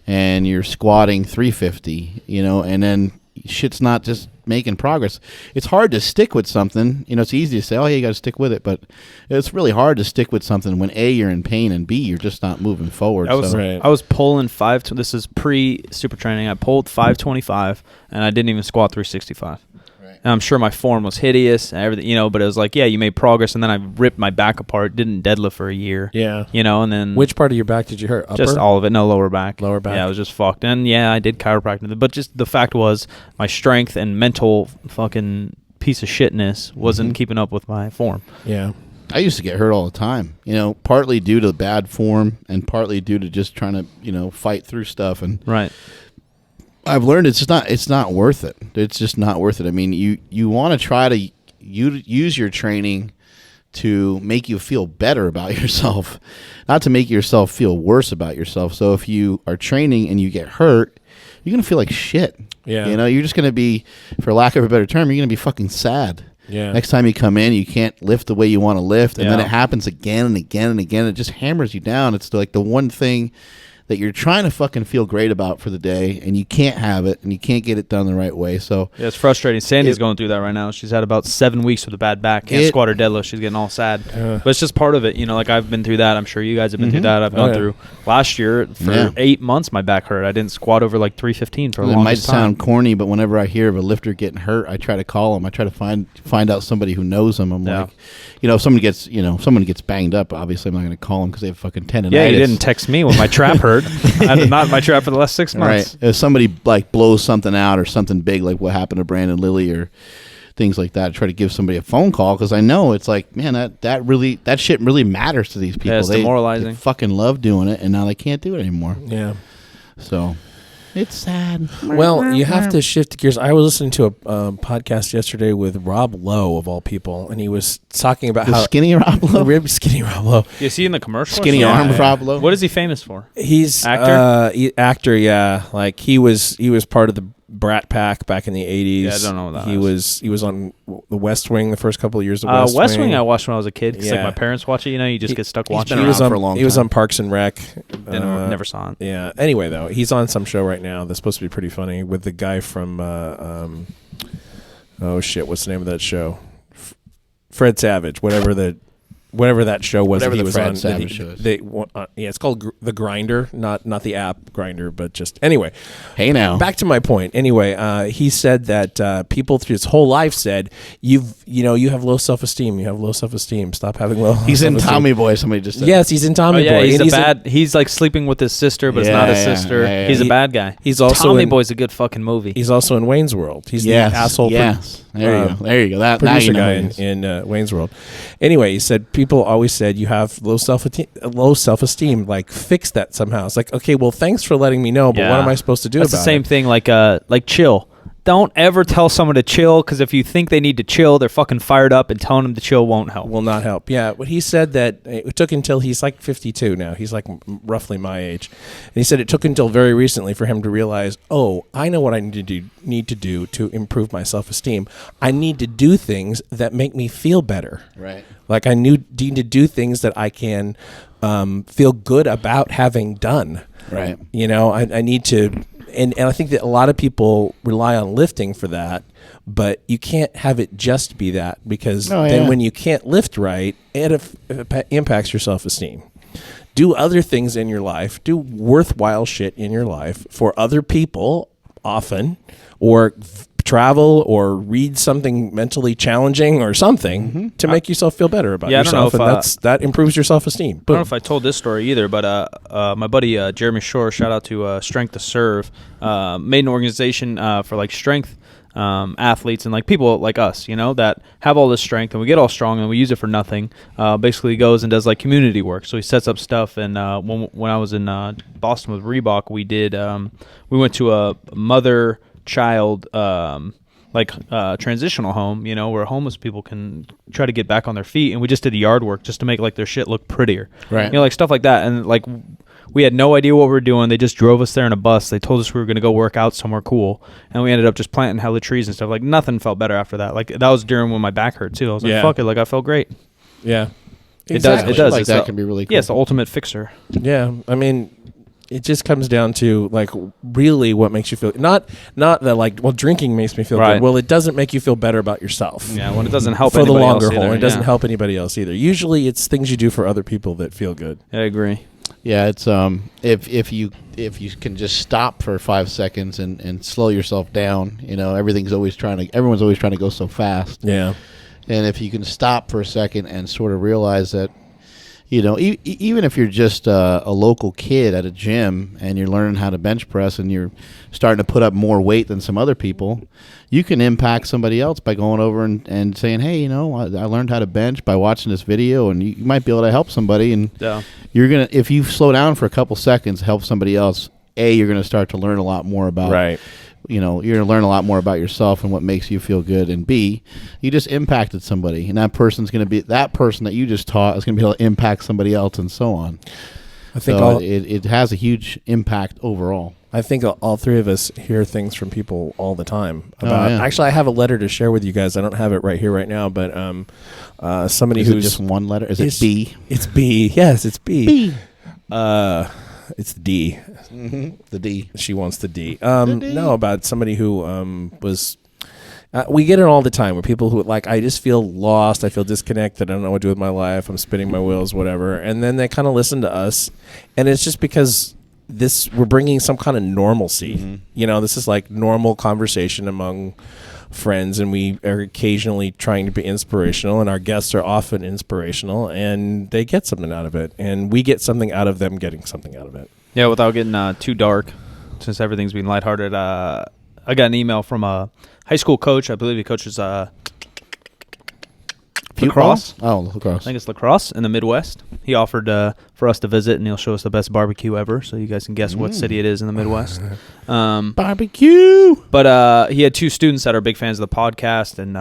and you're squatting 350. And then shit's not just making progress. It's hard to stick with something. It's easy to say, oh, yeah, you got to stick with it, but it's really hard to stick with something when A, you're in pain, and B, you're just not moving forward. I was pulling this is pre-super training. I pulled 525, and I didn't even squat 365. And I'm sure my form was hideous and everything, but it was like, yeah, you made progress, and then I ripped my back apart, didn't deadlift for a year. Yeah. And then... Which part of your back did you hurt? Upper? Just all of it, no, lower back. Lower back. Yeah, I was just fucked. And yeah, I did chiropractic, but just the fact was my strength and mental fucking piece of shitness wasn't keeping up with my form. Yeah. I used to get hurt all the time, partly due to bad form and partly due to just trying to, fight through stuff. And right. I've learned it's not worth it. It's just not worth it. I mean, you want to try to use your training to make you feel better about yourself, not to make yourself feel worse about yourself. So if you are training and you get hurt, you're going to feel like shit. Yeah. You're just going to be, for lack of a better term, you're going to be fucking sad. Yeah. Next time you come in, you can't lift the way you want to lift, and then it happens again and again and again. It just hammers you down. It's like the one thing that you're trying to fucking feel great about for the day, and you can't have it, and you can't get it done the right way. So yeah, it's frustrating. Sandy's going through that right now. She's had about 7 weeks with a bad back. Can't squat or deadlift. She's getting all sad. But it's just part of it. Like I've been through that. I'm sure you guys have been through that. I've gone through. Last year, for 8 months, my back hurt. I didn't squat over like 315 for a long time. It might sound corny, but whenever I hear of a lifter getting hurt, I try to call them. I try to find out somebody who knows them. I'm like, if somebody someone gets banged up, obviously I'm not going to call them because they have fucking tendonitis. Yeah, you didn't text me when my trap hurt. I did not my trap for the last 6 months. Right. If somebody like blows something out or something big like what happened to Brandon Lilly or things like that, try to give somebody a phone call because I know it's like, man, that shit really matters to these people. Yeah, it's demoralizing. They fucking love doing it, and now they can't do it anymore. Yeah. So it's sad. Well, you have to shift gears. I was listening to a podcast yesterday with Rob Lowe, of all people, and he was talking about how skinny Rob Lowe. Skinny Rob Lowe. You see in the commercial? Skinny arm Rob Lowe. What is he famous for? He's actor. Actor, yeah. Like he was part of the Brat Pack back in the 80s. Yeah, I don't know what that is. He was on the West Wing the first couple of years of West Wing I watched when I was a kid because like my parents watch it. You just get stuck watching. He was on for a long time. He was on Parks and Rec. Never saw it. Yeah. Anyway, though, he's on some show right now that's supposed to be pretty funny with the guy from what's the name of that show? Fred Savage, whatever that show was. Whatever that he the was Fred on. Savage show is. It's called The Grinder, not the app Grinder, but just anyway. Hey now, back to my point. Anyway, he said that people through his whole life said you have low self-esteem. You have low self-esteem. Stop having low. He's in Tommy Boy. Somebody just said. Yes, he's in Tommy Boy. He's like sleeping with his sister, but it's not his sister. Yeah. He's a bad guy. He's also Tommy Boy's a good fucking movie. He's also in Wayne's World. He's the asshole. Yes, there you go. That producer guy in Wayne's World. Anyway, he said people always said you have low self-esteem. Like fix that somehow. It's like, okay, well, thanks for letting me know, but what am I supposed to do about it? That's the same thing. Like chill. Don't ever tell someone to chill because if you think they need to chill, they're fucking fired up, and telling them to chill won't help. Will not help. Yeah, but he said that it took until he's like 52 now. He's like roughly my age, and he said it took until very recently for him to realize, oh, I know what I need to do to improve my self-esteem. I need to do things that make me feel better. Right. Like I need to do things that I can feel good about having done. Right. I need to. And I think that a lot of people rely on lifting for that, but you can't have it just be that because when you can't lift right, it impacts your self-esteem. Do other things in your life, do worthwhile shit in your life for other people often, or travel or read something mentally challenging or something to make yourself feel better about yourself, and that improves your self-esteem. I don't know if I told this story either, but my buddy Jeremy Shore, shout out to Strength to Serve, made an organization for like strength athletes and like people like us, that have all this strength and we get all strong and we use it for nothing. Basically goes and does like community work. So he sets up stuff, and when I was in Boston with Reebok, we went to a mother-child transitional home, where homeless people can try to get back on their feet, and we just did the yard work just to make like their shit look prettier, right? Like stuff like that. And like we had no idea what we were doing. They just drove us there in a bus. They told us we were going to go work out somewhere cool, and we ended up just planting hella trees and stuff. Like nothing felt better after that. Like that was during when my back hurt too. I was like, fuck it, like I felt great. Yeah, exactly. It does. Like that can be really cool. Yeah, it's the ultimate fixer. Yeah, I mean, it just comes down to like really what makes you feel not that like well drinking makes me feel good. Well, it doesn't make you feel better about yourself. Yeah, when it doesn't help for the anybody longer else haul, either. it doesn't help anybody else either. Usually, it's things you do for other people that feel good. I agree. Yeah, it's if you can just stop for 5 seconds and slow yourself down, everyone's always trying to go so fast. Yeah. And if you can stop for a second and sort of realize that, even if you're just a local kid at a gym and you're learning how to bench press and you're starting to put up more weight than some other people, you can impact somebody else by going over and saying, hey, I learned how to bench by watching this video, and you might be able to help somebody. And you're going to, if you slow down for a couple seconds, help somebody else, you're going to start to learn a lot more about you're going to learn a lot more about yourself and what makes you feel good. And B, you just impacted somebody, and that person that you just taught is going to be able to impact somebody else, and so on. I think it has a huge impact overall. I think all three of us hear things from people all the time about. Actually, I have a letter to share with you guys. I don't have it right here, right now, but somebody who's just one letter. Is it B? It's B. Yes, it's B. B. It's the D. Mm-hmm. The D. She wants the D. No, about somebody who was. We get it all the time with people who like, I just feel lost. I feel disconnected. I don't know what to do with my life. I'm spinning my wheels, whatever. And then they kind of listen to us, and it's just because we're bringing some kind of normalcy. Mm-hmm. This is like normal conversation among friends, and we are occasionally trying to be inspirational, and our guests are often inspirational, and they get something out of it, and we get something out of them getting something out of it. Yeah, without getting too dark, since everything's been lighthearted, I got an email from a high school coach. I believe he coaches lacrosse. Oh, lacrosse. I think it's lacrosse in the Midwest. He offered for us to visit, and he'll show us the best barbecue ever, so you guys can guess what city it is in the Midwest. Barbecue! But he had two students that are big fans of the podcast and,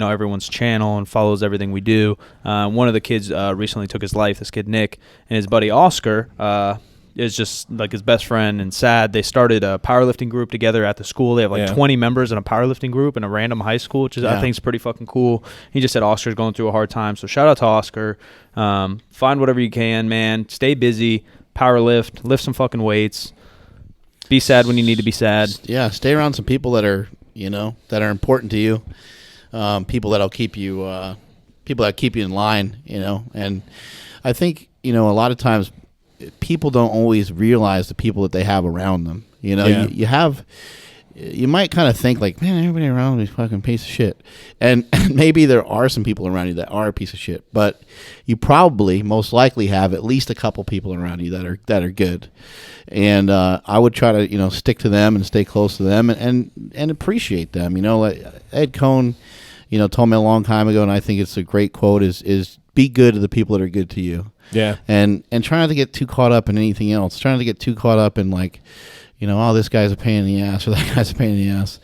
everyone's channel and follows everything we do. One of the kids recently took his life, this kid Nick, and his buddy Oscar is just like his best friend and sad. They started a powerlifting group together at the school. They have 20 members in a powerlifting group in a random high school, which is I think is pretty fucking cool. He just said Oscar's going through a hard time. So shout out to Oscar. Find whatever you can, man. Stay busy. Powerlift. Lift some fucking weights. Be sad when you need to be sad. Yeah, stay around some people that are, that are important to you. People that'll keep you in line, And I think, a lot of times people don't always realize the people that they have around them. You might kind of think like, man, everybody around me is a fucking piece of shit. And maybe there are some people around you that are a piece of shit, but you probably most likely have at least a couple people around you that are good. And I would try to, stick to them and stay close to them and appreciate them. Like Ed Cohn, told me a long time ago, and I think it's a great quote, is be good to the people that are good to you. Yeah. And try not to get too caught up in anything else. Try not to get too caught up in like, this guy's a pain in the ass or that guy's a pain in the ass.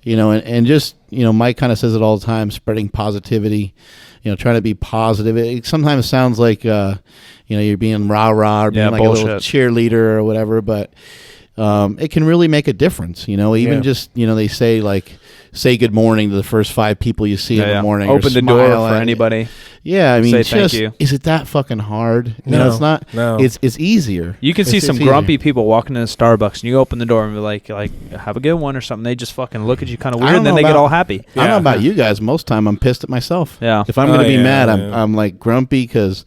And just, Mike kind of says it all the time, spreading positivity, trying to be positive. It sometimes sounds like, you're being rah-rah or being like bullshit. A little cheerleader or whatever, but it can really make a difference, even just, they say like, say good morning to the first 5 people you see in the morning. Open the door for anybody. Yeah, I mean, say thank you. Is it that fucking hard? No, it's not. No. It's easier. You can see some grumpy people walking into Starbucks, and you open the door and be like, have a good one or something. They just fucking look at you kind of weird, and then they get all happy. I don't know about you guys. Most time I'm pissed at myself. Yeah. If I'm going to be mad, I'm like grumpy because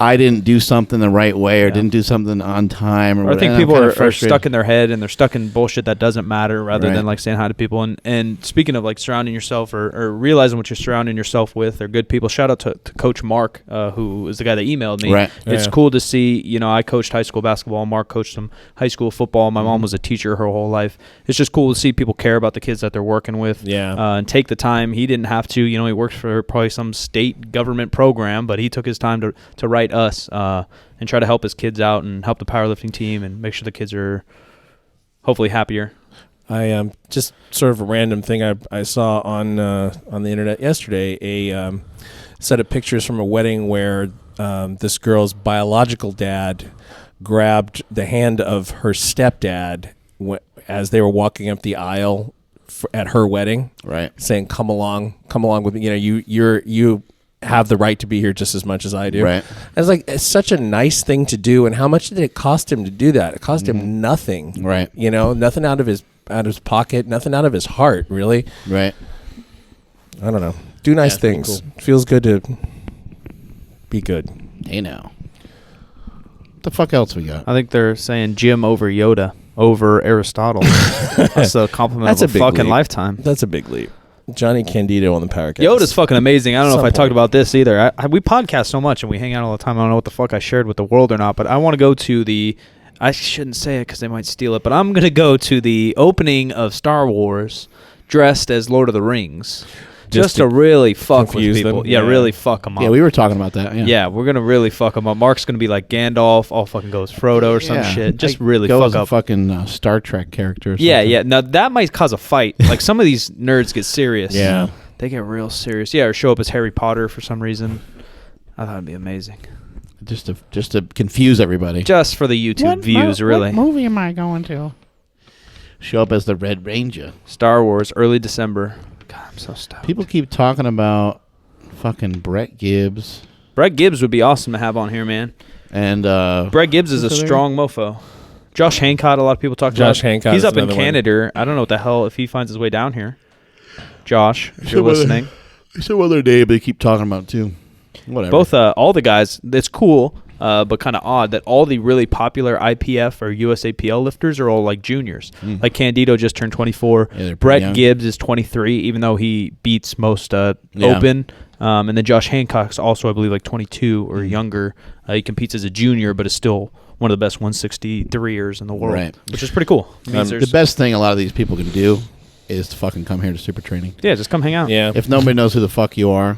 I didn't do something the right way or didn't do something on time. Or I think people are stuck in their head and they're stuck in bullshit that doesn't matter rather than like saying hi to people. And speaking of like surrounding yourself or realizing what you're surrounding yourself with are good people. Shout out to Coach Mark, who is the guy that emailed me. Right. It's cool to see, I coached high school basketball. Mark coached some high school football. My mom was a teacher her whole life. It's just cool to see people care about the kids that they're working with. Yeah. And take the time. He didn't have to, he worked for probably some state government program, but he took his time to write us. And try to help his kids out and help the powerlifting team and make sure the kids are hopefully happier. I just sort of a random thing I saw on the internet yesterday, a set of pictures from a wedding where this girl's biological dad grabbed the hand of her stepdad as they were walking up the aisle at her wedding, right? Saying, "Come along with me. You have the right to be here just as much as I do. Right. And it's such a nice thing to do. And how much did it cost him to do that? It cost him nothing. Right. Nothing out of his pocket, nothing out of his heart, really. Right. I don't know. Do nice things. Cool. Feels good to be good. Hey now. What the fuck else we got? I think they're saying Jim over Yoda over Aristotle. That's a compliment That's of a a big fucking leap. lifetime. That's a big leap. Johnny Candido on the PowerCast. Yoda's fucking amazing. I don't know if Some I talked point. about this either. We podcast so much and we hang out all the time. I don't know what the fuck I shared with the world or not, but I want to go to the... I shouldn't say it because they might steal it, but I'm going to go to the opening of Star Wars dressed as Lord of the Rings. Just to really fuck with confuse people. them? Yeah, Yeah. really fuck them up. Yeah, we were talking about that. Yeah. Yeah, we're going to really fuck them up. Mark's going to be like Gandalf. I'll fucking go as Frodo or some Yeah. shit. Just Like, really go fuck as a up. fucking Star Trek character. Or Yeah, something. yeah. Now, that might cause a fight. Like, some of these nerds get serious. Yeah. They get real serious. Yeah, or show up as Harry Potter for some reason. I thought it'd be amazing. Just to confuse everybody. Just for the YouTube views, really. What movie am I going to? Show up as the Red Ranger. Star Wars, early December. God, I'm so stoked. People keep talking about fucking Brett Gibbs Brett Gibbs would be awesome to have on here, man. and Brett Gibbs is a strong mofo. Josh Hancock, a lot of people talk about. Josh Hancock He's is up in another one. Canada. I don't know what the hell if he finds his way down here. Josh, if you're Some other- listening. some other day they keep talking about it too. Whatever. Both all the guys, it's cool, but kind of odd that all the really popular IPF or USAPL lifters are all like juniors. Like Candido just turned 24. Yeah, they're pretty Brett young. Gibbs is 23, even though he beats most Yeah. open. And then Josh Hancock's also, I believe, like 22 or younger. He competes as a junior, but is still one of the best 163ers in the world, Right. which is pretty cool. Means the there's- best thing a lot of these people can do is to fucking come here to super training. yeah, just come hang out. Yeah. If nobody knows who the fuck you are,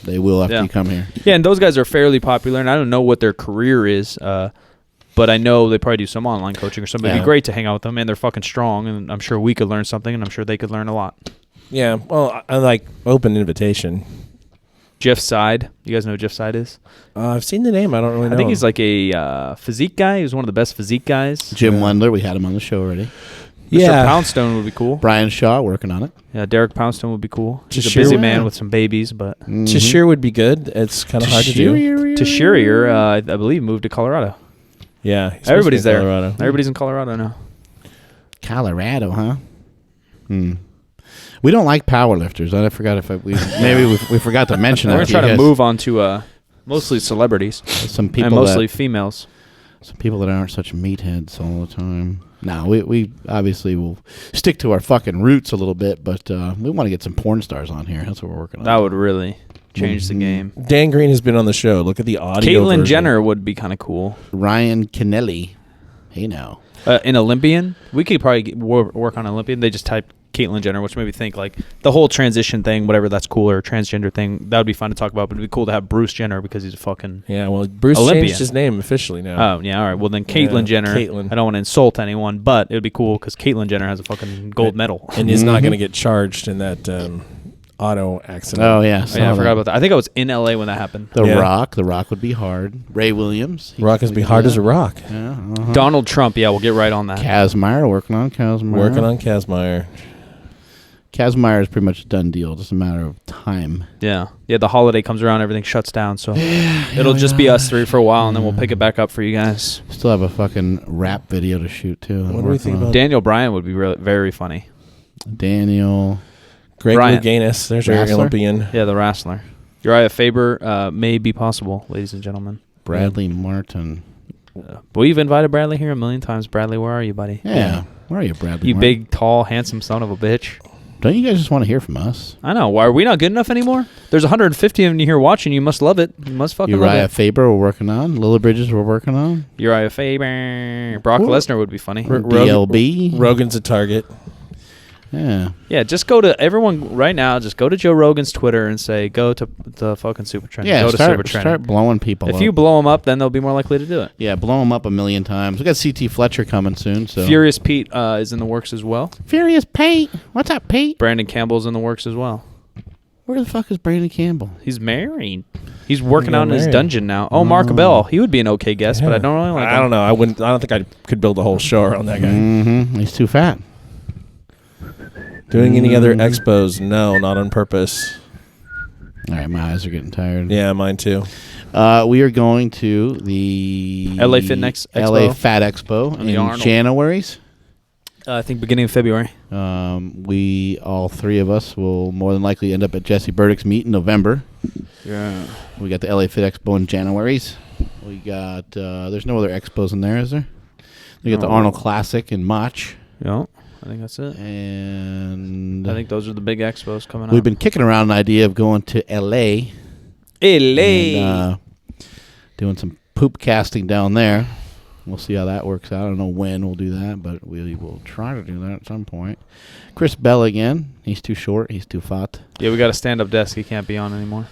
they will after Yeah. you come here. Yeah, and those guys are fairly popular, and I don't know what their career is, but I know they probably do some online coaching or something. It'd Yeah. be great to hang out with them, and they're fucking strong, and I'm sure we could learn something, and I'm sure they could learn a lot. Yeah. Well, I like open invitation. Jeff Side, you guys know who Jeff Side is? I've seen the name. I don't really know. I think he's like a physique guy. He's one of the best physique guys. Jim Wendler, we had him on the show already. Mr. Poundstone would be cool. Brian Shaw working on it. Yeah, Derek Poundstone would be cool. He's a Tashir- busy man with some babies, but Cheshire would be good. It's kind of hard to do. Tashirier, I believe, moved to Colorado. Yeah. he's supposed Everybody's to be in there. Colorado. Everybody's in Colorado now. Colorado, huh? We don't like powerlifters. I forgot if we forgot to mention We're that. going to try to Yes. move on to mostly celebrities some people and mostly that, females. some people that aren't such meatheads all the time. No, we obviously will stick to our fucking roots a little bit, but we want to get some porn stars on here. That's what we're working on. That would really change the game. Dan Green has been on the show. Look at the audio. Caitlyn version. Jenner would be kind of cool. Ryan Kennelly. Hey now. An Olympian, we could probably work on Olympian. They just type Caitlyn Jenner, which made me think like the whole transition thing, whatever that's cool, or transgender thing. That would be fun to talk about. But it'd be cool to have Bruce Jenner because he's a fucking Yeah. Well, Bruce Olympian. changed his name officially now. Oh, yeah, all right. Well, then Caitlyn Yeah, Jenner. Caitlyn. I don't want to insult anyone, but it would be cool because Caitlyn Jenner has a fucking gold medal. And is not going to get charged in that auto accident. Oh yeah, Oh, yeah, I forgot about that. I think I was in LA when that happened. The Yeah. Rock. The Rock would be hard. Ray Williams. Rock is be hard as a rock. Yeah. Donald Trump, yeah, we'll get right on that. Kazmaier, working on Kazmaier. Working on Kazmaier. Kazmaier is pretty much a done deal. Just a matter of time. Yeah. Yeah, the holiday comes around, everything shuts down, so it'll just be us three for a while, and then we'll pick it back up for you guys. Still have a fucking rap video to shoot too. What do we think about Daniel Bryan would be very funny. Daniel? Greg Bryant. Louganis? There's our Wrestler? Olympian. Yeah, the wrestler. Uriah Faber may be possible, ladies and gentlemen. Bradley Martin. We've invited Bradley here a million times. Bradley, where are you, buddy? Yeah. Where are you, Bradley? You Martin? big, tall, handsome son of a bitch. Don't you guys just want to hear from us? I know. Why are we not good enough anymore? There's 150 of you here watching. You must love it. You must fucking love Uriah it. Faber we're working on. Lilla Bridges we're working on. Uriah Faber. Brock Lesnar would be funny. DLB. Rogan's a target. Yeah. Yeah, just go to everyone right now. Just go to Joe Rogan's Twitter and say, go to the fucking Super Training. Yeah, go to Super start Training. blowing people If up. you blow them up, then they'll be more likely to do it. Yeah, blow them up a million times. We got CT Fletcher coming soon. So Furious Pete is in the works as well. Furious Pete. What's up, Pete? Brandon Campbell's in the works as well. Where the fuck is Brandon Campbell? He's married. He's working got on his married. dungeon now. Oh, Mark Bell. He would be an okay guest, but I don't really like him. I don't know. I don't think I could build a whole show around that guy. Mm-hmm. He's too fat. Doing any other expos? No, not on purpose. All right, my eyes are getting tired. Yeah, mine too. We are going to the LA Fit Next Expo. LA Fat Expo in Arnold. January. I think beginning of February. We all three of us will more than likely end up at Jesse Burdick's meet in November. Yeah. We got the LA Fit Expo in January. We got there's no other expos in there, is there? We got the Arnold Classic in March. Yeah, I think that's it. And I think those are the big expos coming up. we've been kicking around an idea of going to LA. And, doing some poop casting down there. We'll see how that works out. I don't know when we'll do that, but we will try to do that at some point. Chris Bell again. He's too short. He's too fat. Yeah, we got a stand-up desk. He can't be on anymore.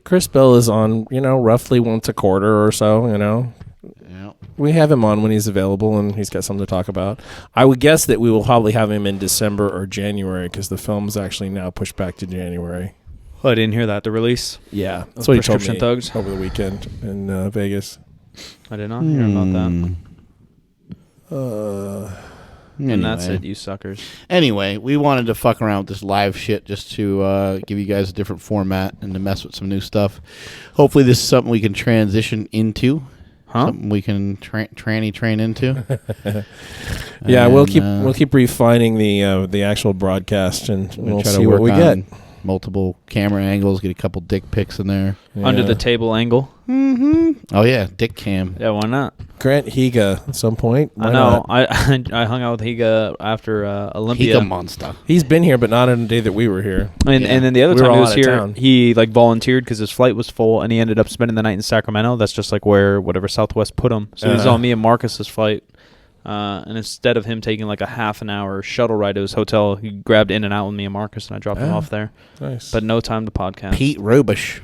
Chris Bell is on, roughly once a quarter or so, Yeah. We have him on when he's available and he's got something to talk about. I would guess that we will probably have him in December or January because the film is actually now pushed back to January. Oh, I didn't hear that. The release? Yeah. That's what he told Prescription me Thugs? over the weekend in Vegas. I did not hear about that. And that's Anyway. it, you suckers. Anyway, we wanted to fuck around with this live shit just to give you guys a different format and to mess with some new stuff. Hopefully this is something we can transition into. Huh? Something we can tranny train into. Yeah, And, we'll keep refining the actual broadcast and we'll try see to what work we get. on multiple camera angles, get a couple dick pics in there. Under Yeah. the table angle. Oh yeah, dick cam. Yeah, why not? Grant Higa at some point. Why I know. not? I hung out with Higa after Olympia. Higa monster. He's been here, but not on the day that we were here. And then the other We were time he all was out of here, town. he volunteered because his flight was full, and he ended up spending the night in Sacramento. That's just like where whatever Southwest put him. So he was on me and Marcus's flight, and instead of him taking like a half an hour shuttle ride to his hotel, he grabbed in and out with me and Marcus, and I dropped him off there. Nice. But no time to podcast. Pete Rubish.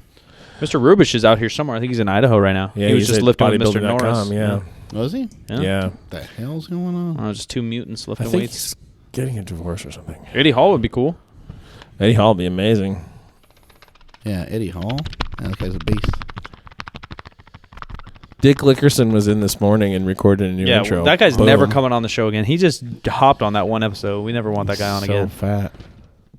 Mr. Rubish is out here somewhere. I think he's in Idaho right now. Yeah, he was he's just at lifting with Mr. bodybuilding.com, Norris. yeah. Was he? Yeah. What the hell's going on? Just two mutants I lifting think weights. he's getting a divorce or something. Eddie Hall would be cool. Eddie Hall would be amazing. Yeah, Eddie Hall. That guy's a beast. Dick Lickerson was in this morning and recorded a new Yeah, intro. that guy's Boom. never coming on the show again. He just hopped on that one episode. We never want that guy on so again. fat.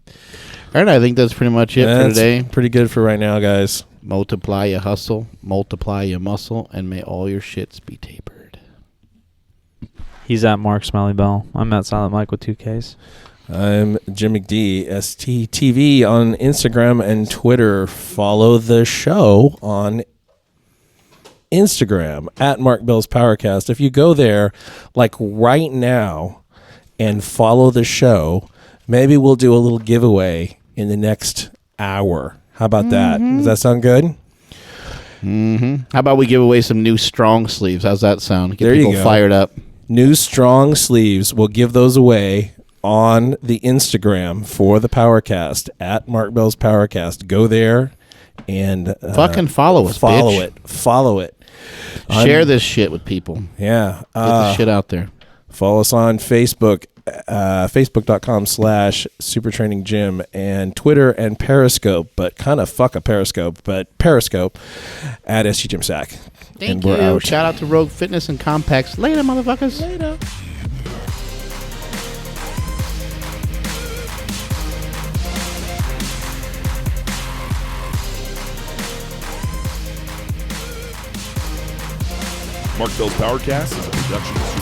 All right, I think that's pretty much it for That's today. pretty good for right now, guys. Multiply your hustle, multiply your muscle, and may all your shits be tapered. He's at Mark Smiley Bell. I'm at Silent Mike with 2 Ks. I'm Jim McD, STTV on Instagram and Twitter. Follow the show on Instagram at Mark Bell's PowerCast. If you go there, like right now, and follow the show, maybe we'll do a little giveaway in the next hour. How about that? Does that sound good? How about we give away some new strong sleeves? How's that sound? Get There you people go. fired up. New strong sleeves. We'll give those away on the Instagram for the PowerCast at Mark Bell's PowerCast. Go there and Fucking follow us, Follow bitch. it. Follow it. Share this shit with people. Yeah. Get the shit out there. Follow us on Facebook, facebook.com/supertraininggym, and Twitter and Periscope, but kind of fuck a Periscope, but Periscope at SGGymSack. Thank and you. we're out. Shout out to Rogue Fitness and Complex. Later, motherfuckers. Later. Mark Bell's PowerCast is a production of